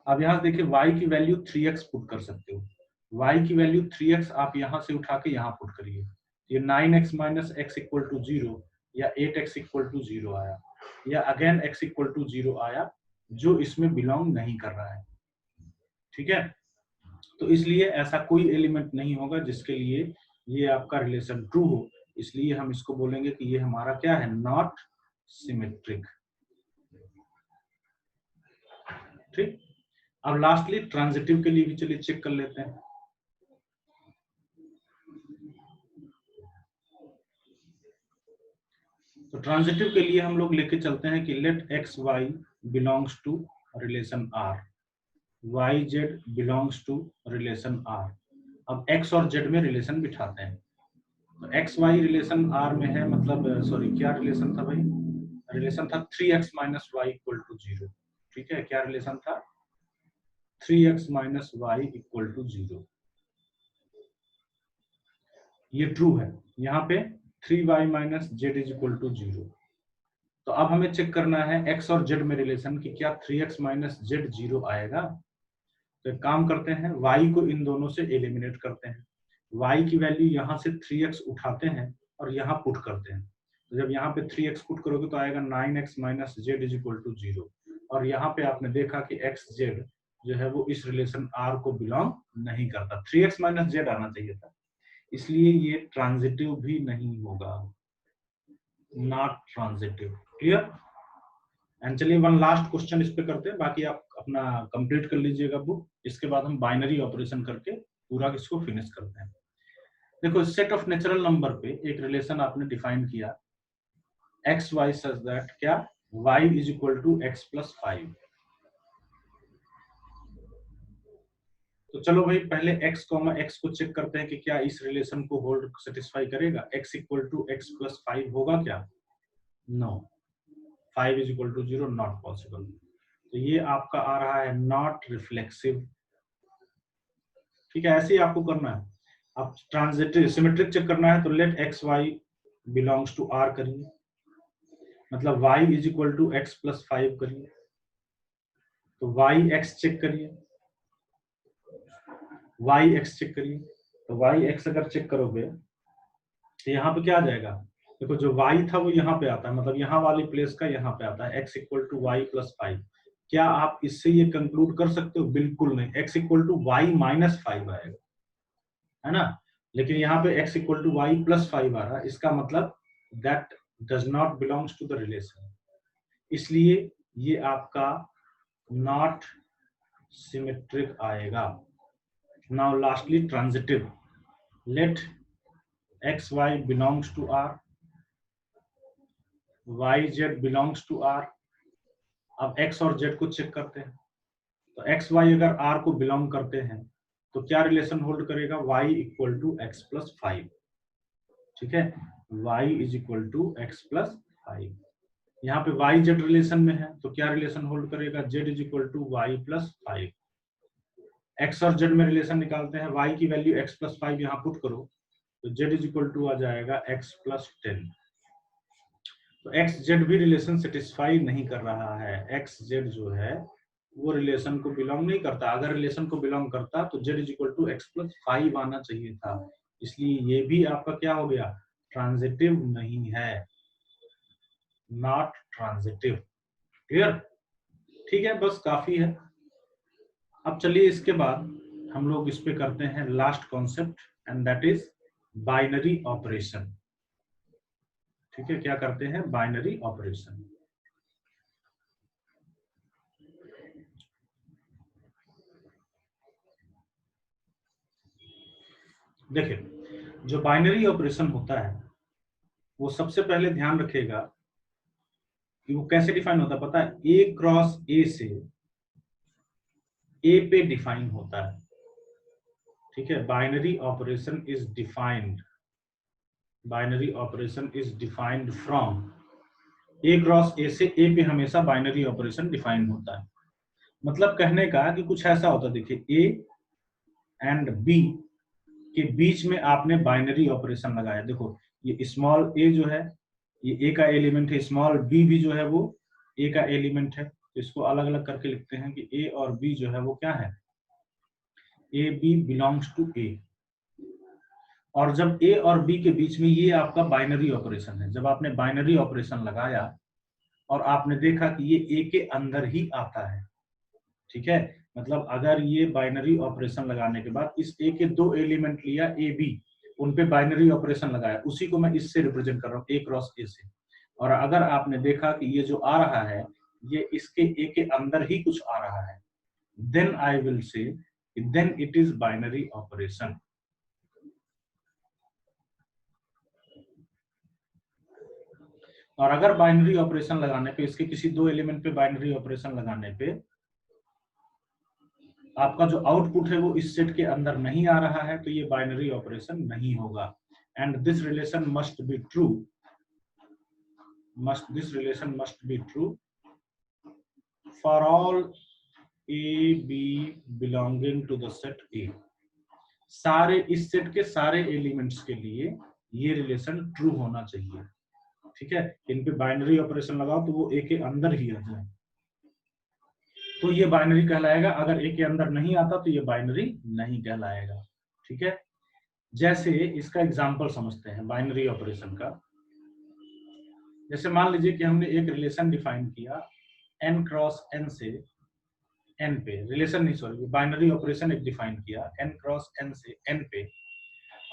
Speaker 1: अब यहाँ देखिए y की वैल्यू 3x पुट कर सकते हो। y की वैल्यू 3x आप यहाँ से उठा के यहाँ पुट करिए, ये 9x minus x equal to 0 या 8x इक्वल टू 0 आया, या अगेन x इक्वल टू 0 आया, जो इसमें बिलोंग नहीं कर रहा है। ठीक है, तो इसलिए ऐसा कोई एलिमेंट नहीं होगा जिसके लिए ये आपका रिलेशन ट्रू हो, इसलिए हम इसको बोलेंगे कि ये हमारा क्या है, नॉट सिमेट्रिक। ठीक, अब लास्टली ट्रांजिटिव के लिए भी चलिए चेक कर लेते हैं। तो ट्रांजिटिव के लिए हम लोग लेके चलते हैं कि let x y belongs to relation R, y z belongs to relation R. अब एक्स और जेड में रिलेशन बिठाते हैं। तो एक्स वाई रिलेशन आर में है, मतलब सॉरी क्या रिलेशन था भाई? रिलेशन था 3x minus y equal to 0। ठीक है, क्या रिलेशन था? 3x minus y equal to 0। ये ट्रू है। यहाँ पे 3y minus z is equal to 0। तो अब हमें चेक करना है x और z में रिलेशन कि क्या 3x माइनस जेड 0 आएगा। तो एक काम करते हैं, y को इन दोनों से एलिमिनेट करते हैं। y की वैल्यू यहाँ से 3x उठाते हैं और यहाँ पुट करते हैं। तो जब यहाँ पे 3x पुट करोगे तो आएगा 9x minus z is equal to 0। और यहाँ पे आपने देखा कि x z जो है वो इस रिलेशन r को बिलोंग नहीं करता, 3x माइनस जेड आना चाहिए था, इसलिए ये ट्रांजिटिव भी नहीं होगा, नॉट ट्रांजिटिव। क्लियर? एंड चलिए वन लास्ट क्वेश्चन इस पे करते हैं, बाकी आप अपना कंप्लीट कर लीजिएगा बुक, इसके बाद हम बाइनरी ऑपरेशन करके पूरा इसको फिनिश करते हैं। देखो, सेट ऑफ नेचुरल नंबर पे एक रिलेशन आपने डिफाइन किया, एक्स वाई सच दैट क्या y is equal to x plus 5। तो चलो भाई पहले x कॉमा एक्स को चेक करते हैं कि क्या इस रिलेशन को होल्ड सेटिस्फाई करेगा। x equal to x plus 5 होगा क्या? No. 5 is equal to 0, not possible. तो ये आपका आ रहा है नॉट रिफ्लेक्सिव। ठीक है, ऐसे ही आपको करना है। अब ट्रांजिटिव सिमेट्रिक चेक करना है तो let x y belongs to R करिए, मतलब y is equal to x plus 5 करिए। तो y x चेक करिए, y x चेक करिए। तो y x अगर चेक करोगे तो यहाँ पे क्या आ जाएगा? देखो जो y था वो यहाँ पे आता है, मतलब यहाँ वाली प्लेस का यहाँ पे आता है x equal to y plus 5। क्या आप इससे ये कंक्लूड कर सकते हो? बिल्कुल नहीं, x equal to y minus 5 आएगा, है ना। लेकिन यहाँ पे x equal to y plus 5 आ रहा है, इसका मतलब that does not belongs to the relation, इसलिए ये आपका नॉट सिमेट्रिक आएगा। Now lastly transitive, let x y belongs to R, y z belongs to R. अब x और z को चेक करते हैं। तो x y अगर r को बिलोंग करते हैं तो क्या रिलेशन होल्ड करेगा? y equal to x plus 5। ठीक है, y is equal to x plus 5। यहाँ पे y z रिलेशन में है तो क्या रिलेशन होल्ड करेगा? z is equal to y plus 5। x और z में रिलेशन निकालते हैं, y की वैल्यू x प्लस 5 यहाँ पुट करो तो z इज इक्वल टू आ जाएगा x प्लस 10। तो एक्स जेड भी रिलेशन सेटिस्फाई नहीं कर रहा है, एक्स जेड जो है वो रिलेशन को बिलोंग नहीं करता। अगर रिलेशन को बिलोंग करता तो z is equal to x plus 5 आना चाहिए था, इसलिए ये भी आपका क्या हो गया? ट्रांजिटिव नहीं है, नॉट ट्रांजिटिव। क्लियर? ठीक है, बस काफी है। अब चलिए इसके बाद हम लोग इस पे करते हैं last concept, and that is binary operation. ठीक है, क्या करते हैं? Binary operation. देखिए, जो बाइनरी ऑपरेशन होता है वो सबसे पहले ध्यान रखिएगा कि वो कैसे डिफाइन होता है, पता है? ए क्रॉस ए से ए पे डिफाइन होता है। ठीक है, binary operation is defined, binary operation is defined from A cross ए से ए पे हमेशा बाइनरी ऑपरेशन डिफाइन होता है। मतलब कहने का कि कुछ ऐसा होता है, देखिए ए एंड बी के बीच में आपने बाइनरी ऑपरेशन लगाया। देखो, ये स्मॉल ए जो है ये ए का एलिमेंट है, स्मॉल बी भी जो है वो ए का एलिमेंट है। तो इसको अलग अलग करके लिखते हैं कि ए और बी जो है वो क्या है? ए बी बिलोंग्स टू ए। और जब ए और बी के बीच में ये आपका बाइनरी ऑपरेशन है, जब आपने बाइनरी ऑपरेशन लगाया और आपने देखा कि ये ए के अंदर ही आता है, ठीक है, मतलब अगर ये बाइनरी ऑपरेशन लगाने के बाद इस ए के दो एलिमेंट लिया ए बी, उन पे बाइनरी ऑपरेशन लगाया, उसी को मैं इससे रिप्रेजेंट कर रहा हूँ ए क्रॉस ए से। और अगर आपने देखा कि ये जो आ रहा है ये इसके ए के अंदर ही कुछ आ रहा है, then I will say then it is binary operation. और अगर बाइनरी ऑपरेशन लगाने पे, इसके किसी दो एलिमेंट पे बाइनरी ऑपरेशन लगाने पे आपका जो आउटपुट है वो इस सेट के अंदर नहीं आ रहा है, तो ये बाइनरी ऑपरेशन नहीं होगा। And this relation must be true, this relation must be true for all A B belonging to the set A. सारे इस सेट के सारे एलिमेंट्स के लिए ये रिलेशन ट्रू होना चाहिए। ठीक है, इन पे बाइनरी ऑपरेशन लगाओ तो वो ए के अंदर ही आ जाए, तो ये बाइनरी कहलाएगा। अगर ए के अंदर नहीं आता तो ये बाइनरी नहीं कहलाएगा। ठीक है, जैसे इसका एग्जांपल समझते हैं बाइनरी ऑपरेशन का। जैसे मान लीजिए कि हमने एक रिलेशन डिफाइन किया n क्रॉस n से n पे, रिलेशन नहीं सॉरी, बाइनरी ऑपरेशन एक डिफाइन किया n क्रॉस n से n पे,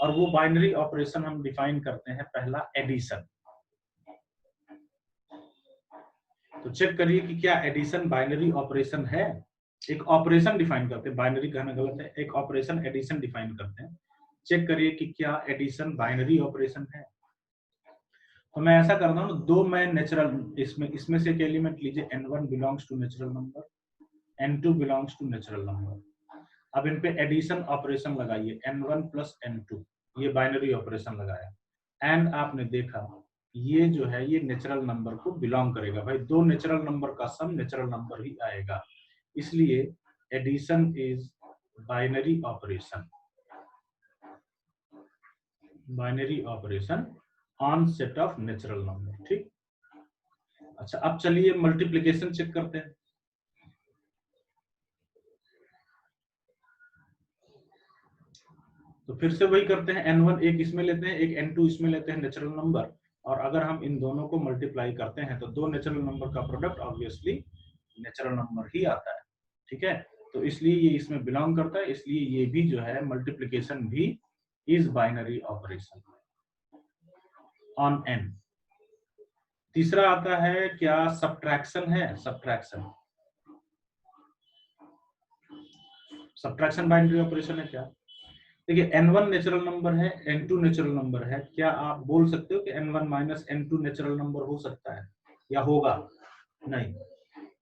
Speaker 1: और वो बाइनरी ऑपरेशन हम डिफाइन करते हैं पहला एडिशन। तो चेक करिए कि क्या एडिशन बाइनरी ऑपरेशन है। एक ऑपरेशन डिफाइन करते हैं, बाइनरी कहना गलत है, एक ऑपरेशन एडिशन डिफाइन करते हैं। चेक करिए कि क्या एडिशन बाइनरी ऑपरेशन है। तो मैं ऐसा करता हूँ, दो मैं नेचुरल इसमें से एक एलिमेंट लीजिए, n1 belongs to natural number, n2 belongs to natural number. अब इन पे एडिशन ऑपरेशन लगाइए, n1 प्लस n2, ये बाइनरी ऑपरेशन लगाया एंड आपने देखा ये जो है ये नेचुरल नंबर को बिलोंग करेगा। भाई दो नेचुरल नंबर का सम नेचुरल नंबर ही आएगा, इसलिए addition is binary operation, binary operation on set of natural number. ठीक, अच्छा अब चलिए मल्टीप्लिकेशन चेक करते हैं। तो फिर से वही करते हैं, n1 एक इसमें लेते हैं, एक n2 इसमें लेते हैं नेचुरल नंबर, और अगर हम इन दोनों को मल्टीप्लाई करते हैं तो दो नेचुरल नंबर का प्रोडक्ट ऑब्वियसली नेचुरल नंबर ही आता है। ठीक है, तो इसलिए ये इसमें बिलोंग करता है, इसलिए ये भी जो है मल्टीप्लिकेशन भी is binary operation on n। तीसरा आता है क्या? सब्ट्रैक्शन है, सब्ट्रैक्शन, सब्ट्रैक्शन बाइनरी ऑपरेशन है क्या? देखिए n1 नेचुरल नंबर है, n2 नेचुरल नंबर है, क्या आप बोल सकते हो कि n1 minus n2 natural number हो सकता है या होगा? नहीं,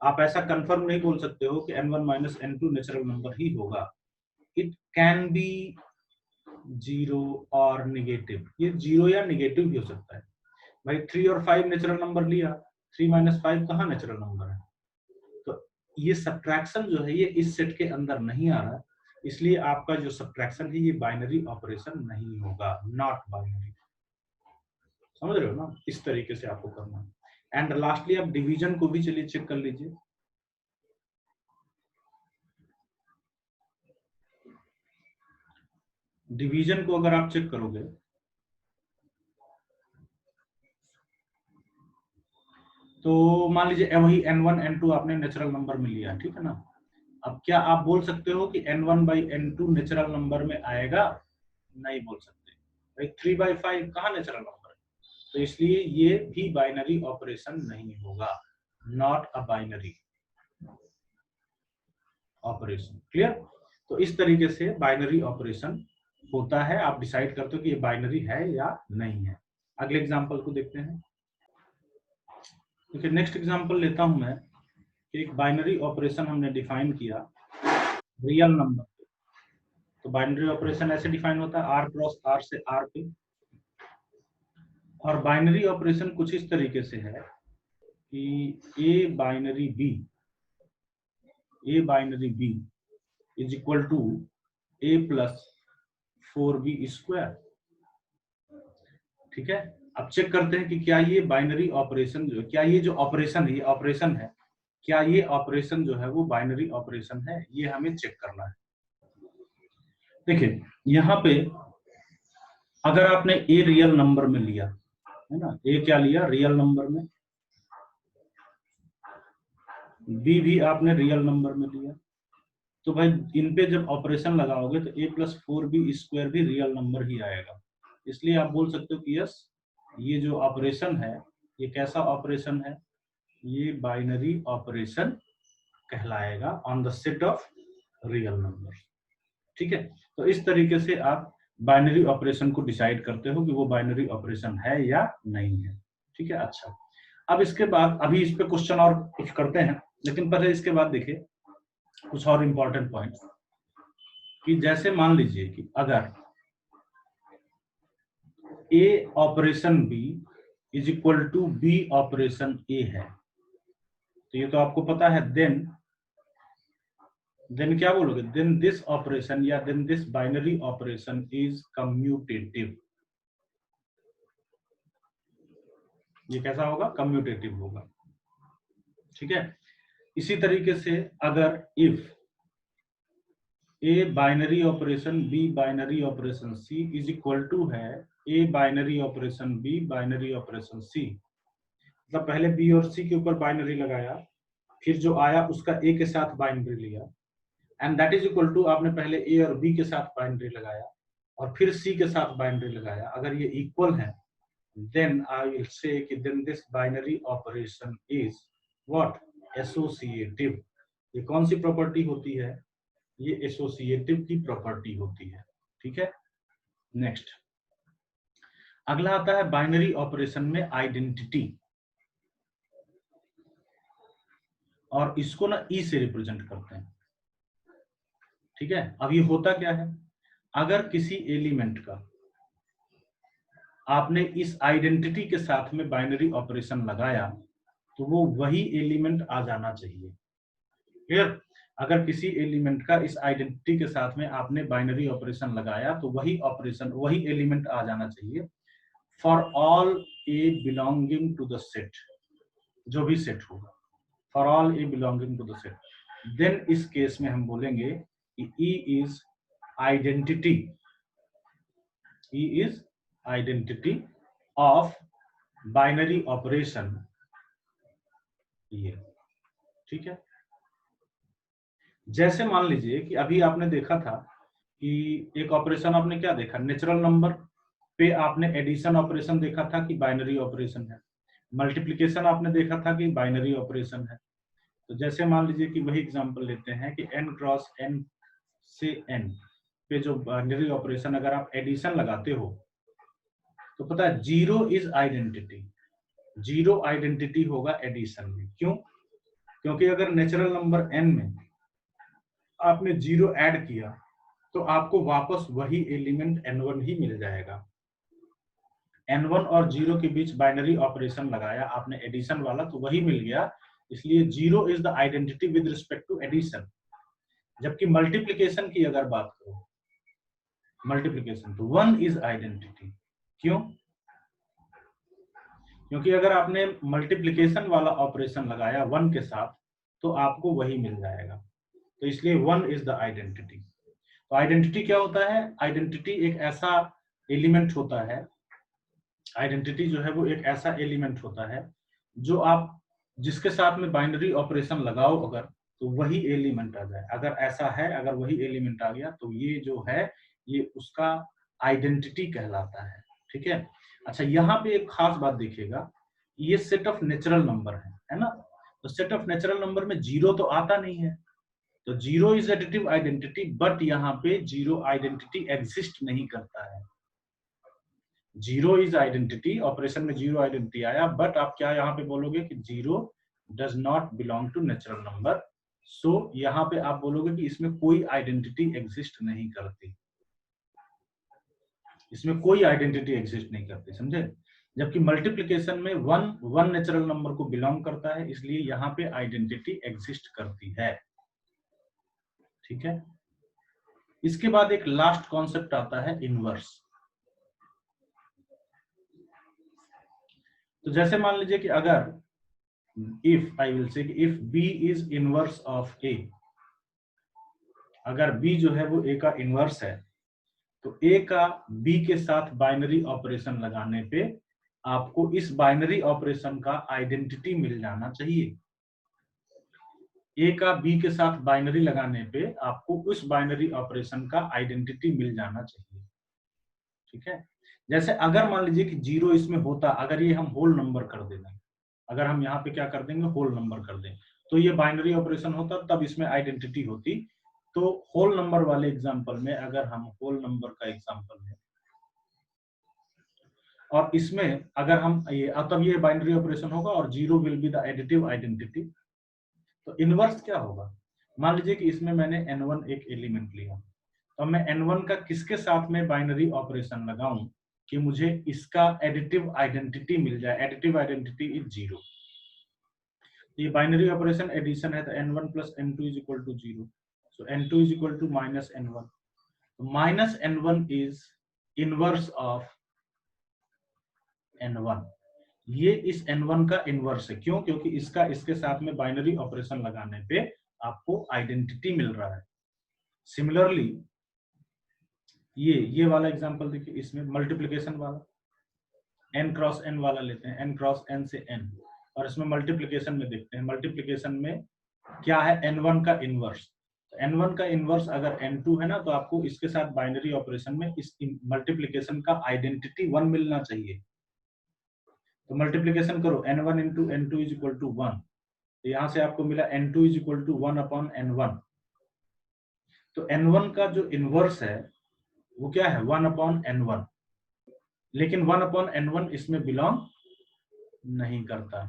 Speaker 1: आप ऐसा कंफर्म नहीं बोल सकते हो कि n1 minus n2 natural number ही होगा। इट कैन बी जीरो और निगेटिव, ये जीरो या निगेटिव भी हो सकता है। भाई 3 और 5 नेचुरल नंबर लिया, 3 माइनस 5 कहाँ नेचुरल नंबर है? तो ये सब्ट्रैक्शन जो है ये इस सेट के अंदर नहीं आ रहा, इसलिए आपका जो सब्ट्रैक्शन है ये बाइनरी ऑपरेशन नहीं होगा, नॉट बाइनरी। समझ रहे हो ना? इस तरीके से आपको करना है। एंड लास्टली आप डिवीजन को भी चलिए चेक कर लीजिए। डिवीजन को अगर आप चेक करोगे तो मान लीजिए वही n1 n2 आपने नेचुरल नंबर में लिया, ठीक है ना। अब क्या आप बोल सकते हो कि n1/n2 नेचुरल नंबर में आएगा? नहीं बोल सकते भाई। 3/5 कहाँ नेचुरल नंबर है? तो इसलिए ये भी बाइनरी ऑपरेशन नहीं होगा, not a binary operation. Clear? तो इस तरीके से बाइनरी ऑपरेशन होता है, आप डिसाइड करते हो कि ये बाइनरी है या नहीं है। अगले एग्जांपल को देखते हैं। देखिए नेक्स्ट एग्जांपल लेता हूं मैं। एक बाइनरी ऑपरेशन हमने डिफाइन किया रियल नंबर। तो बाइनरी ऑपरेशन ऐसे डिफाइन होता है r क्रॉस r से r पे। और बाइनरी ऑपरेशन कुछ इस तरीके से है कि a binary b is equal to a plus 4b square. ठीक है, अब चेक करते हैं कि क्या ये बाइनरी ऑपरेशन जो, क्या ये जो ऑपरेशन है, ये ऑपरेशन है, क्या ये ऑपरेशन जो है वो बाइनरी ऑपरेशन है, ये हमें चेक करना है। देखिए यहाँ पे अगर आपने ए रियल नंबर में लिया है ना, ए क्या लिया रियल नंबर में, बी भी आपने रियल नंबर में लिया, तो भाई इन पे जब ऑपरेशन लगाओगे तो a प्लस 4b स्क्वायर भी रियल नंबर ही आएगा। इसलिए आप बोल सकते हो कि यस, ये जो ऑपरेशन है ये कैसा ऑपरेशन है, ये बाइनरी ऑपरेशन कहलाएगा on the set of real number. ठीक है, तो इस तरीके से आप बाइनरी ऑपरेशन को डिसाइड करते हो कि वो बाइनरी ऑपरेशन है या नहीं है। ठीक है, अच्छा अब इसके बाद अभी इस पे क्वेश्चन और कुछ करते हैं, लेकिन पहले इसके बाद देखिए कुछ और इंपॉर्टेंट पॉइंट कि जैसे मान लीजिए कि अगर a operation b is equal to b operation a है, तो ये तो आपको पता है, देन क्या बोलोगे, देन दिस ऑपरेशन या then this binary operation is commutative. ये कैसा होगा, कम्यूटेटिव होगा। ठीक है, इसी तरीके से अगर if A binary operation B binary operation C is equal to है A binary operation B binary operation C, मतलब पहले बी और सी के ऊपर बाइनरी लगाया, फिर जो आया उसका ए के साथ बाइनरी लिया, and that is equal to आपने पहले ए और बी के साथ बाइनरी लगाया और फिर सी के साथ बाइनरी लगाया, अगर ये इक्वल है then I will say कि then this binary operation is what, associative। ये कौन सी प्रॉपर्टी होती है, ये एसोसिएटिव की प्रॉपर्टी होती है। ठीक है, नेक्स्ट अगला आता है बाइनरी ऑपरेशन में आइडेंटिटी, और इसको ना ई से रिप्रेजेंट करते हैं। ठीक है, अब ये होता क्या है, अगर किसी एलिमेंट का आपने इस आइडेंटिटी के साथ में बाइनरी ऑपरेशन लगाया तो वो वही एलिमेंट आ जाना चाहिए। क्लियर, अगर किसी एलिमेंट का इस आइडेंटिटी के साथ में आपने बाइनरी ऑपरेशन लगाया तो वही ऑपरेशन वही एलिमेंट आ जाना चाहिए for all A belonging to the set, जो भी सेट होगा, for all A belonging to the set, then इस केस में हम बोलेंगे कि E is identity, E is identity of binary operation ये। ठीक है, जैसे मान लीजिए कि अभी आपने देखा था कि एक ऑपरेशन आपने क्या देखा, नेचुरल नंबर पे आपने एडिशन ऑपरेशन देखा था कि बाइनरी ऑपरेशन है, मल्टीप्लिकेशन आपने देखा था कि बाइनरी ऑपरेशन है। तो जैसे मान लीजिए कि वही एग्जांपल लेते हैं कि n क्रॉस n से n पे जो बाइनरी ऑपरेशन अगर आप एडिशन लगाते हो तो पता है zero is identity, zero identity होगा एडिशन में। क्यों, क्योंकि अगर नेचुरल नंबर n में आपने जीरो ऐड किया तो आपको वापस वही एलिमेंट n1 ही मिल जाएगा। n1 और जीरो के बीच बाइनरी ऑपरेशन लगाया आपने एडिशन वाला तो वही मिल गया, इसलिए zero is the identity with respect to addition. जबकि मल्टीप्लिकेशन की अगर बात करो, मल्टीप्लिकेशन तो वन इज आइडेंटिटी। क्यों, क्योंकि अगर आपने मल्टीप्लिकेशन वाला ऑपरेशन लगाया वन के साथ तो आपको वही मिल जाएगा, तो इसलिए वन इज द आइडेंटिटी। तो आइडेंटिटी क्या होता है, आइडेंटिटी एक ऐसा एलिमेंट होता है, आइडेंटिटी जो है वो एक ऐसा एलिमेंट होता है जो आप जिसके साथ में बाइनरी ऑपरेशन लगाओ अगर, तो वही एलिमेंट आ जाए। अगर ऐसा है, अगर वही एलिमेंट आ गया तो ये जो है ये उसका आइडेंटिटी कहलाता है। ठीक है। अच्छा, यहाँ पे एक खास बात देखिएगा, ये सेट ऑफ नेचुरल नंबर है ना। तो सेट ऑफ नेचुरल नंबर में जीरो तो आता नहीं है, तो zero is additive identity, but यहाँ पे जीरो आइडेंटिटी एग्जिस्ट नहीं करता है। जीरो इज आइडेंटिटी, ऑपरेशन में जीरो आइडेंटिटी आया, बट आप क्या यहाँ पे बोलोगे कि zero does not belong to natural number. So यहाँ पे आप बोलोगे कि इसमें कोई आइडेंटिटी एग्जिस्ट नहीं करती, इसमें कोई आइडेंटिटी एग्जिस्ट नहीं करती, समझे। जबकि मल्टीप्लिकेशन में वन नेचुरल नंबर को बिलोंग करता है, इसलिए यहाँ पे आइडेंटिटी एग्जिस्ट करती है। ठीक है। इसके बाद एक लास्ट कॉन्सेप्ट आता है इनवर्स। तो जैसे मान लीजिए कि अगर if I will say if B is inverse of A, अगर B जो है वो A का इनवर्स है, तो A का B के साथ बाइनरी ऑपरेशन लगाने पे आपको इस बाइनरी ऑपरेशन का आइडेंटिटी मिल जाना चाहिए। A का B के साथ बाइनरी लगाने पे आपको उस बाइनरी ऑपरेशन का आइडेंटिटी मिल जाना चाहिए। ठीक है। जैसे अगर मान लीजिए कि जीरो इसमें होता, अगर ये हम होल नंबर कर देंगे, अगर हम यहाँ पे क्या कर देंगे, होल नंबर कर दें, तो ये बाइनरी ऑपरेशन होता, तब इसमें आइडेंटिटी होती। तो होल नंबर वाले एग्जांपल में अगर हम होल नंबर का एग्जांपल लें और इसमें अगर हम ये, तब ये बाइनरी ऑपरेशन होगा और zero will be the additive identity. तो इनवर्स क्या होगा, मान लीजिए कि इसमें मैंने n1 एक एलिमेंट लिया, तो मैं n1 का किसके साथ में बाइनरी ऑपरेशन लगाऊं कि मुझे इसका एडिटिव आइडेंटिटी मिल जाए। Additive identity is zero. ये बाइनरी ऑपरेशन एडिशन है, तो n1 plus n2 is equal to zero, so n2 is equal to minus n1। Minus n1 is inverse of n1। ये इस n1 का इनवर्स है। क्यों? क्योंकि इसका इसके साथ में बाइनरी ऑपरेशन लगाने पे आपको आइडेंटिटी मिल रहा है। सिमिलरली ये वाला एग्जांपल देखिए, इसमें मल्टीप्लिकेशन वाला n क्रॉस n वाला लेते हैं, n क्रॉस n से n, और इसमें मल्टीप्लिकेशन में देखते हैं, मल्टीप्लिकेशन में क्या है, n1 का इनवर्स। n1 का इनवर्स अगर n2 है ना, तो आपको इसके साथ बाइनरी ऑपरेशन में इस मल्टीप्लिकेशन का आइडेंटिटी 1 मिलना चाहिए। तो मल्टीप्लिकेशन करो, n1 into n2 is equal to 1, तो यहां से आपको मिला n2 is equal to 1 upon n1। तो n1 का जो इनवर्स है वो क्या है, 1 अपॉन n1, लेकिन 1 अपॉन n1 इसमें बिलोंग नहीं करता,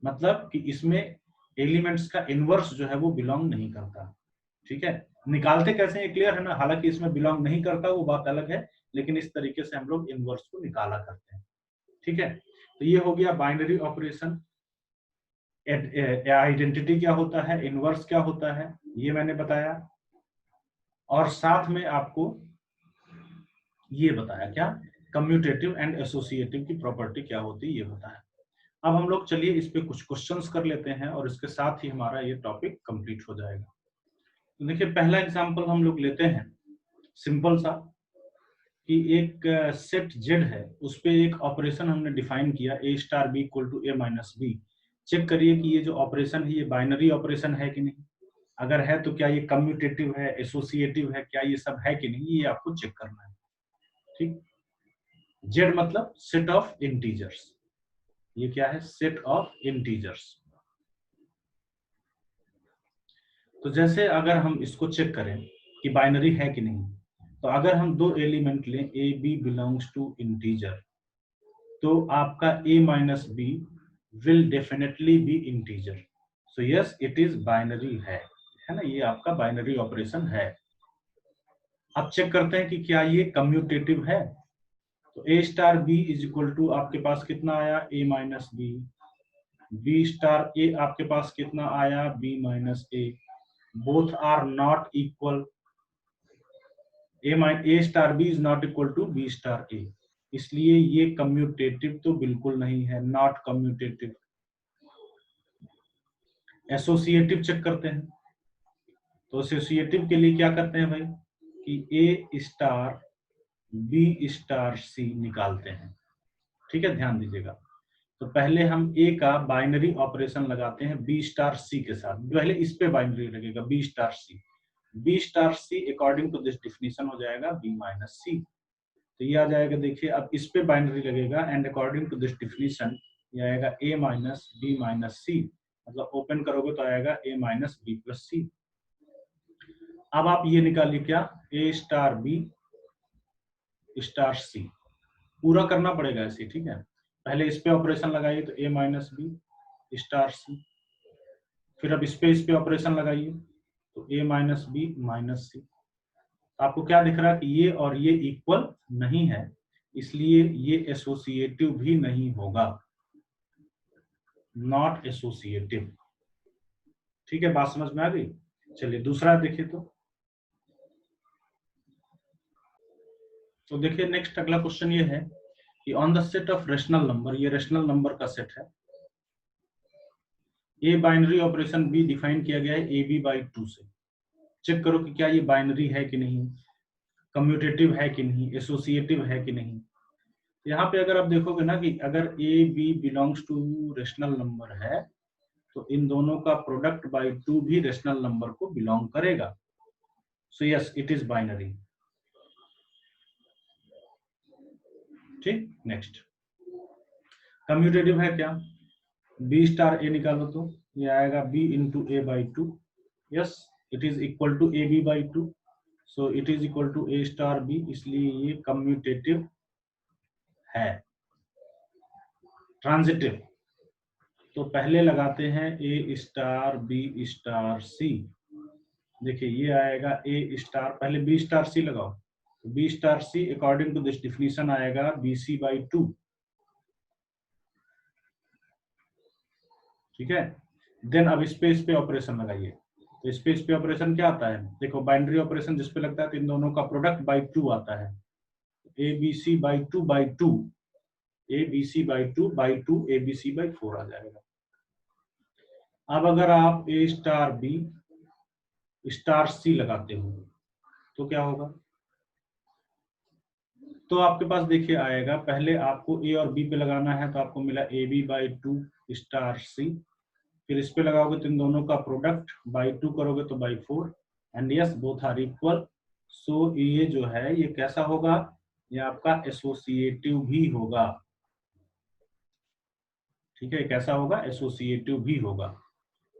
Speaker 1: मतलब कि इसमें एलिमेंट्स का इनवर्स जो है वो बिलोंग नहीं करता। ठीक है। निकालते कैसे हैं क्लियर है ना, हालांकि इसमें बिलोंग नहीं करता वो बात अलग है, लेकिन इस तरीके से हम लोग इनवर्स को निकाला करते हैं। ठीक है। तो ये हो गया बाइनरी ऑपरेशन। आइडेंटिटी क्या होता है, इनवर्स क्या होता है, ये मैंने बताया, और साथ में आपको ये बताया क्या, कम्यूटेटिव एंड एसोसिएटिव की प्रॉपर्टी क्या होती है ये बताया। अब हम लोग चलिए इस पे कुछ क्वेश्चंस कर लेते हैं और इसके साथ ही हमारा ये टॉपिक कंप्लीट हो जाएगा। तो देखिए पहला एग्जांपल हम लोग लेते हैं सिंपल सा, कि एक सेट Z है, उस पे एक ऑपरेशन हमने डिफाइन किया A star B equal to A minus B। Check करिए कि ये जो ऑपरेशन है ये बाइनरी ऑपरेशन है कि नहीं, अगर है तो क्या ये कम्यूटेटिव है, एसोसिएटिव है, क्या ये सब है कि नहीं, ये आपको चेक करना है। ठीक। Z मतलब सेट ऑफ इंटीजर्स, ये क्या है, सेट ऑफ इंटीजर्स। तो जैसे अगर हम इसको चेक करें कि बाइनरी है कि नहीं, तो अगर हम दो एलिमेंट लें a b belongs to integer, तो आपका a minus b will definitely be integer. So yes it is binary है ना, ये आपका बाइनरी ऑपरेशन है। अब चेक करते हैं कि क्या ये कम्यूटेटिव है। तो a star b is equal to आपके पास कितना आया, a minus b star a आपके पास कितना आया, b minus a, both are not equal, a star b is not equal to b star a, इसलिए ये कम्यूटेटिव तो बिल्कुल नहीं है, नॉट कम्यूटेटिव। एसोसिएटिव चेक करते हैं, तो एसोसिएटिव के लिए क्या करते हैं भाई कि a star b star c निकालते हैं। ठीक है, ध्यान दीजिएगा। तो पहले हम ए का बाइनरी ऑपरेशन लगाते हैं बी स्टार सी के साथ। पहले इस पे बाइनरी लगेगा B star C. B star C according to this definition हो जाएगा बी माइनस सी। तो ये आ जाएगा, देखिए अब इस पे बाइनरी लगेगा and according to this definition ये आएगा A minus B minus C, मतलब ओपन करोगे तो आएगा A minus B plus C. अब आप ये निकालिए क्या, A star B star C, पूरा करना पड़ेगा ऐसे, ठीक है। पहले इस पे ऑपरेशन लगाइए तो ए माइनस बी स्टार सी, फिर अब इस पे ऑपरेशन लगाइए तो ए माइनस बी माइनस सी। आपको क्या दिख रहा है कि ये और ये इक्वल नहीं है, इसलिए ये एसोसिएटिव भी नहीं होगा, नॉट एसोसिएटिव। ठीक है, बात समझ में आ गई। चलिए दूसरा देखिए। तो देखिए नेक्स्ट अगला क्वेश्चन ये है कि on the set of rational number, ये रेशनल नंबर का सेट है, A binary operation B define किया गया है ए बी बाई 2 से। चेक करो कि क्या ये बाइनरी है कि नहीं, कम्यूटेटिव है कि नहीं, एसोसिएटिव है कि नहीं। यहाँ पे अगर आप देखोगे ना कि अगर A B belongs to rational number है तो इन दोनों का प्रोडक्ट बाई 2 भी रेशनल नंबर को बिलोंग करेगा। So yes it is binary. ठीक, नेक्स्ट कम्यूटेटिव है क्या, बी स्टार ए निकालो तो ये आएगा B into A by 2। Yes it is equal to A B by 2, so it is equal to A star B, इसलिए ये कम्यूटेटिव है। ट्रांजिटिव, तो पहले लगाते हैं A star B star C. देखिए ये आएगा ए स्टार, पहले बी स्टार सी लगाओ तो B star C according to this definition आएगा बी सी बाई 2। ठीक है, देन अब इस पे ऑपरेशन लगाइए तो इस पे ऑपरेशन क्या आता है, देखो बाइनरी ऑपरेशन जिस पे लगता है तो इन दोनों का प्रोडक्ट बाई 2 आता है, A B C by 2 by 2, A B C by 2 by 2 A B C by 4 आ जाएगा। अब अगर आप A star B star C लगाते हो तो क्या होगा, तो आपके पास देखिए आएगा, पहले आपको ए और बी पे लगाना है तो आपको मिला ए बी बाई 2 स्टार सी, फिर इस पे लगाओगे तो इन दोनों का प्रोडक्ट बाई 2 करोगे तो by 4, and yes both are equal. So ये जो है ये कैसा होगा, ये आपका एसोसिएटिव भी होगा। ठीक है, कैसा होगा, एसोसिएटिव भी होगा।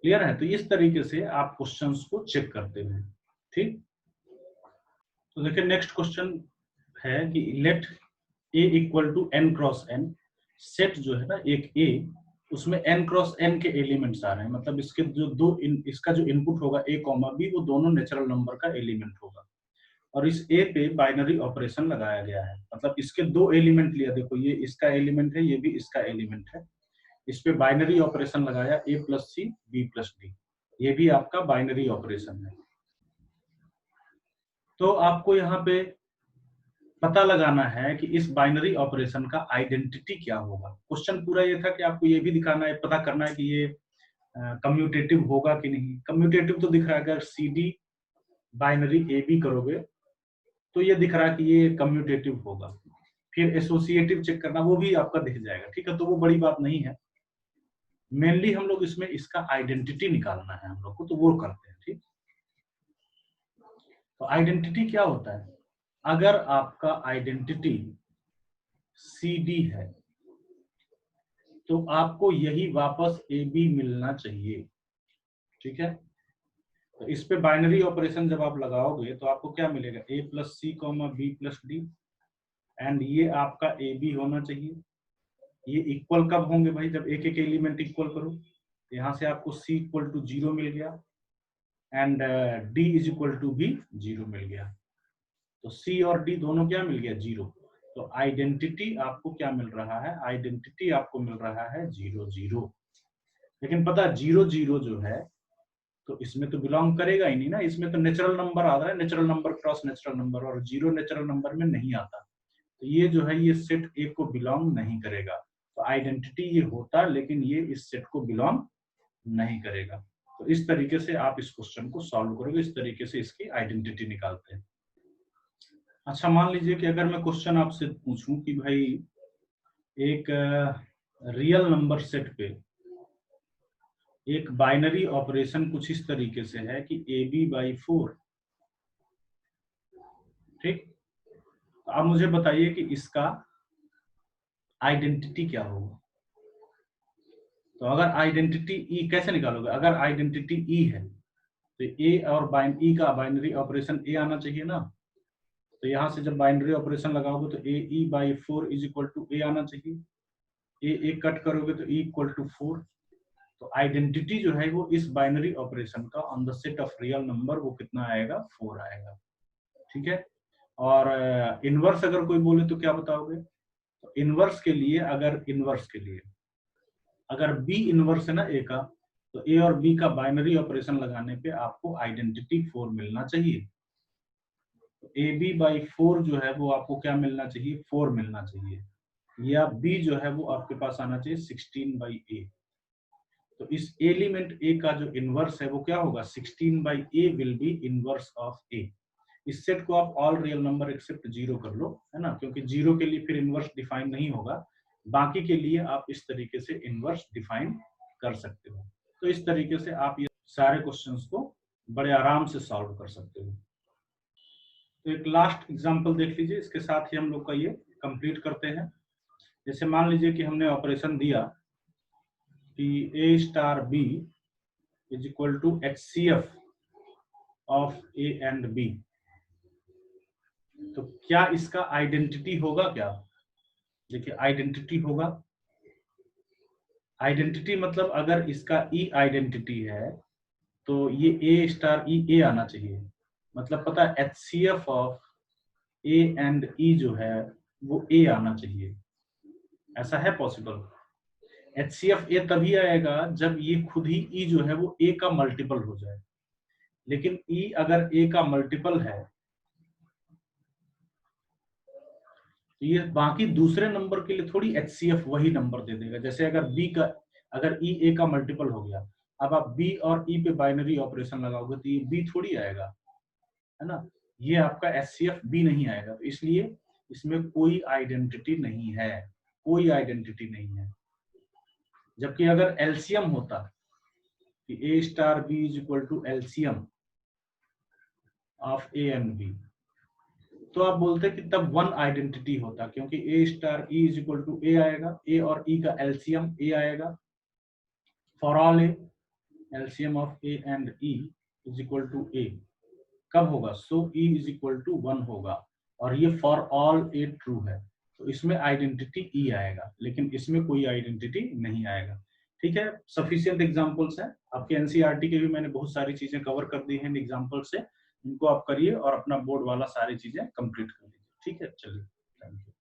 Speaker 1: क्लियर है, तो इस तरीके से आप क्वेश्चंस को चेक करते हैं। ठीक, तो देखिए नेक्स्ट क्वेश्चन है कि let A equal to N cross N, set जो है ना एक ए, उसमें n क्रॉस n के एलिमेंट्स आ रहे हैं, मतलब इसके जो इसका जो इनपुट होगा a कॉमा बी वो दोनों नेचुरल नंबर का एलिमेंट होगा, और इस a पे बाइनरी ऑपरेशन लगाया गया है, मतलब इसके दो एलिमेंट लिया, देखो ये इसका एलिमेंट है, ये भी इसका एलिमेंट है, इस पे बाइनरी ऑपरेशन लगाया a plus C B plus D, ये भी आपका बाइनरी ऑपरेशन है। तो आपको यहाँ पे पता लगाना है कि इस बाइनरी ऑपरेशन का आइडेंटिटी क्या होगा। क्वेश्चन पूरा ये था कि आपको ये भी दिखाना है, पता करना है कि ये कम्यूटेटिव होगा कि नहीं। कम्यूटेटिव तो दिख रहा है, अगर C D binary A B करोगे तो ये दिख रहा है कि ये कम्यूटेटिव होगा। फिर एसोसिएटिव चेक करना, वो भी आपका दिख जाएगा। ठीक है, तो वो बड़ी बात नहीं है, मेनली हम लोग इसमें इसका आइडेंटिटी निकालना है हम लोग को, तो वो करते हैं। ठीक, तो आइडेंटिटी क्या होता है, अगर आपका आइडेंटिटी सी डी है तो आपको यही वापस ए बी मिलना चाहिए। ठीक है, तो इस पे बाइनरी ऑपरेशन जब आप लगाओगे तो आपको क्या मिलेगा, A plus C comma B plus D, and ये आपका ए बी होना चाहिए। ये इक्वल कब होंगे भाई, जब एक एक एलिमेंट इक्वल करो। यहाँ से आपको सी इक्वल टू 0 मिल गया and D is equal to भी 0 मिल गया, तो सी और डी दोनों क्या मिल गया, 0। तो आइडेंटिटी आपको क्या मिल रहा है, आइडेंटिटी आपको मिल रहा है 0 0। लेकिन पता 0 0 जो है तो इसमें तो बिलोंग करेगा ही नहीं ना, इसमें तो नेचुरल नंबर आ रहा है, natural number cross natural number, और 0 नेचुरल नंबर में नहीं आता, तो ये जो है ये सेट ए को बिलोंग नहीं करेगा। तो आइडेंटिटी ये होता लेकिन ये इस सेट को बिलोंग नहीं करेगा। तो इस तरीके से आप इस क्वेश्चन को सॉल्व करोगे, इस तरीके से इसकी आइडेंटिटी निकालते हैं। अच्छा मान लीजिए कि अगर मैं क्वेश्चन आपसे पूछूं कि भाई एक रियल नंबर सेट पे एक बाइनरी ऑपरेशन कुछ इस तरीके से है कि AB/4, ठीक। तो अब मुझे बताइए कि इसका आइडेंटिटी क्या होगा। तो अगर आइडेंटिटी ई कैसे निकालोगे, अगर आइडेंटिटी ई है तो ए और ई का बाइनरी ऑपरेशन ए आना चाहिए ना। तो यहां से जब बाइनरी ऑपरेशन लगाओगे तो AE/4 इज इक्वल टू ए आना चाहिए। ए कट करोगे तो E इक्वल टू 4। तो आइडेंटिटी जो है वो इस बाइनरी ऑपरेशन का on the set of real number वो कितना आएगा, 4 आएगा, ठीक है। और इनवर्स अगर कोई बोले तो क्या बताओगे। तो इनवर्स के लिए अगर बी इनवर्स है ना ए का, तो ए और बी का बाइनरी ऑपरेशन लगाने पे आपको आइडेंटिटी 4 मिलना चाहिए। तो AB/4 जो है वो आपको क्या मिलना चाहिए, 4 मिलना चाहिए। या बी जो है वो आपके पास आना चाहिए 16/A। तो इस एलिमेंट ए का जो इनवर्स है वो क्या होगा, 16/A will be inverse of A. इस सेट को आप ऑल रियल नंबर एक्सेप्ट 0 कर लो, है ना, क्योंकि 0 के लिए फिर इनवर्स डिफाइन नहीं होगा। बाकी के लिए आप इस तरीके से इनवर्स डिफाइन कर सकते हो। तो इस तरीके से आप ये सारे क्वेश्चंस को बड़े आराम से सॉल्व कर सकते हो। तो एक लास्ट एग्जांपल देख लीजिए, इसके साथ ही हम लोग का ये कंप्लीट करते हैं। जैसे मान लीजिए कि हमने ऑपरेशन दिया कि A*B is equal to HCF of A and B। तो क्या इसका आइडेंटिटी होगा क्या। देखिए आइडेंटिटी होगा। आइडेंटिटी मतलब अगर इसका ई आइडेंटिटी है तो ये A*E A आना चाहिए। मतलब पता है HCF of A and E जो है वो A आना चाहिए। ऐसा है पॉसिबल। HCF A तभी आएगा जब ये खुद ही E जो है वो A का मल्टीपल हो जाए। लेकिन E अगर A का मल्टीपल है तो ये बाकी दूसरे नंबर के लिए थोड़ी HCF वही नंबर दे देगा। जैसे अगर E A का मल्टीपल हो गया, अब आप B और E पे बाइनरी ऑपरेशन लगाओगे तो ये B थोड़ी आएगा, है ना। ये आपका HCF B नहीं आएगा। तो इसलिए इसमें कोई आइडेंटिटी नहीं है, कोई आइडेंटिटी नहीं है। जबकि अगर एलसीएम होता कि A*B is equal to LCM of A and B, तो आप बोलते कि तब वन आइडेंटिटी होता, क्योंकि A*E is equal to A आएगा, A और E का एलसीएम A आएगा। For all A, LCM of A and E is equal to A कब होगा, so E is equal to 1 होगा। और ये फॉर ऑल A ट्रू है, तो इसमें आइडेंटिटी E आएगा, लेकिन इसमें कोई आइडेंटिटी नहीं आएगा। ठीक है, सफिशिएंट एग्जांपल्स हैं आपके एनसीईआरटी के भी, मैंने बहुत सारी चीजें कवर कर दी हैं एग्जांपल से। इनको आप करिए और अपना बोर्ड वाला सारी चीजें कंप्लीट कर लीजिए। ठीक है, चलिए, थैंक यू।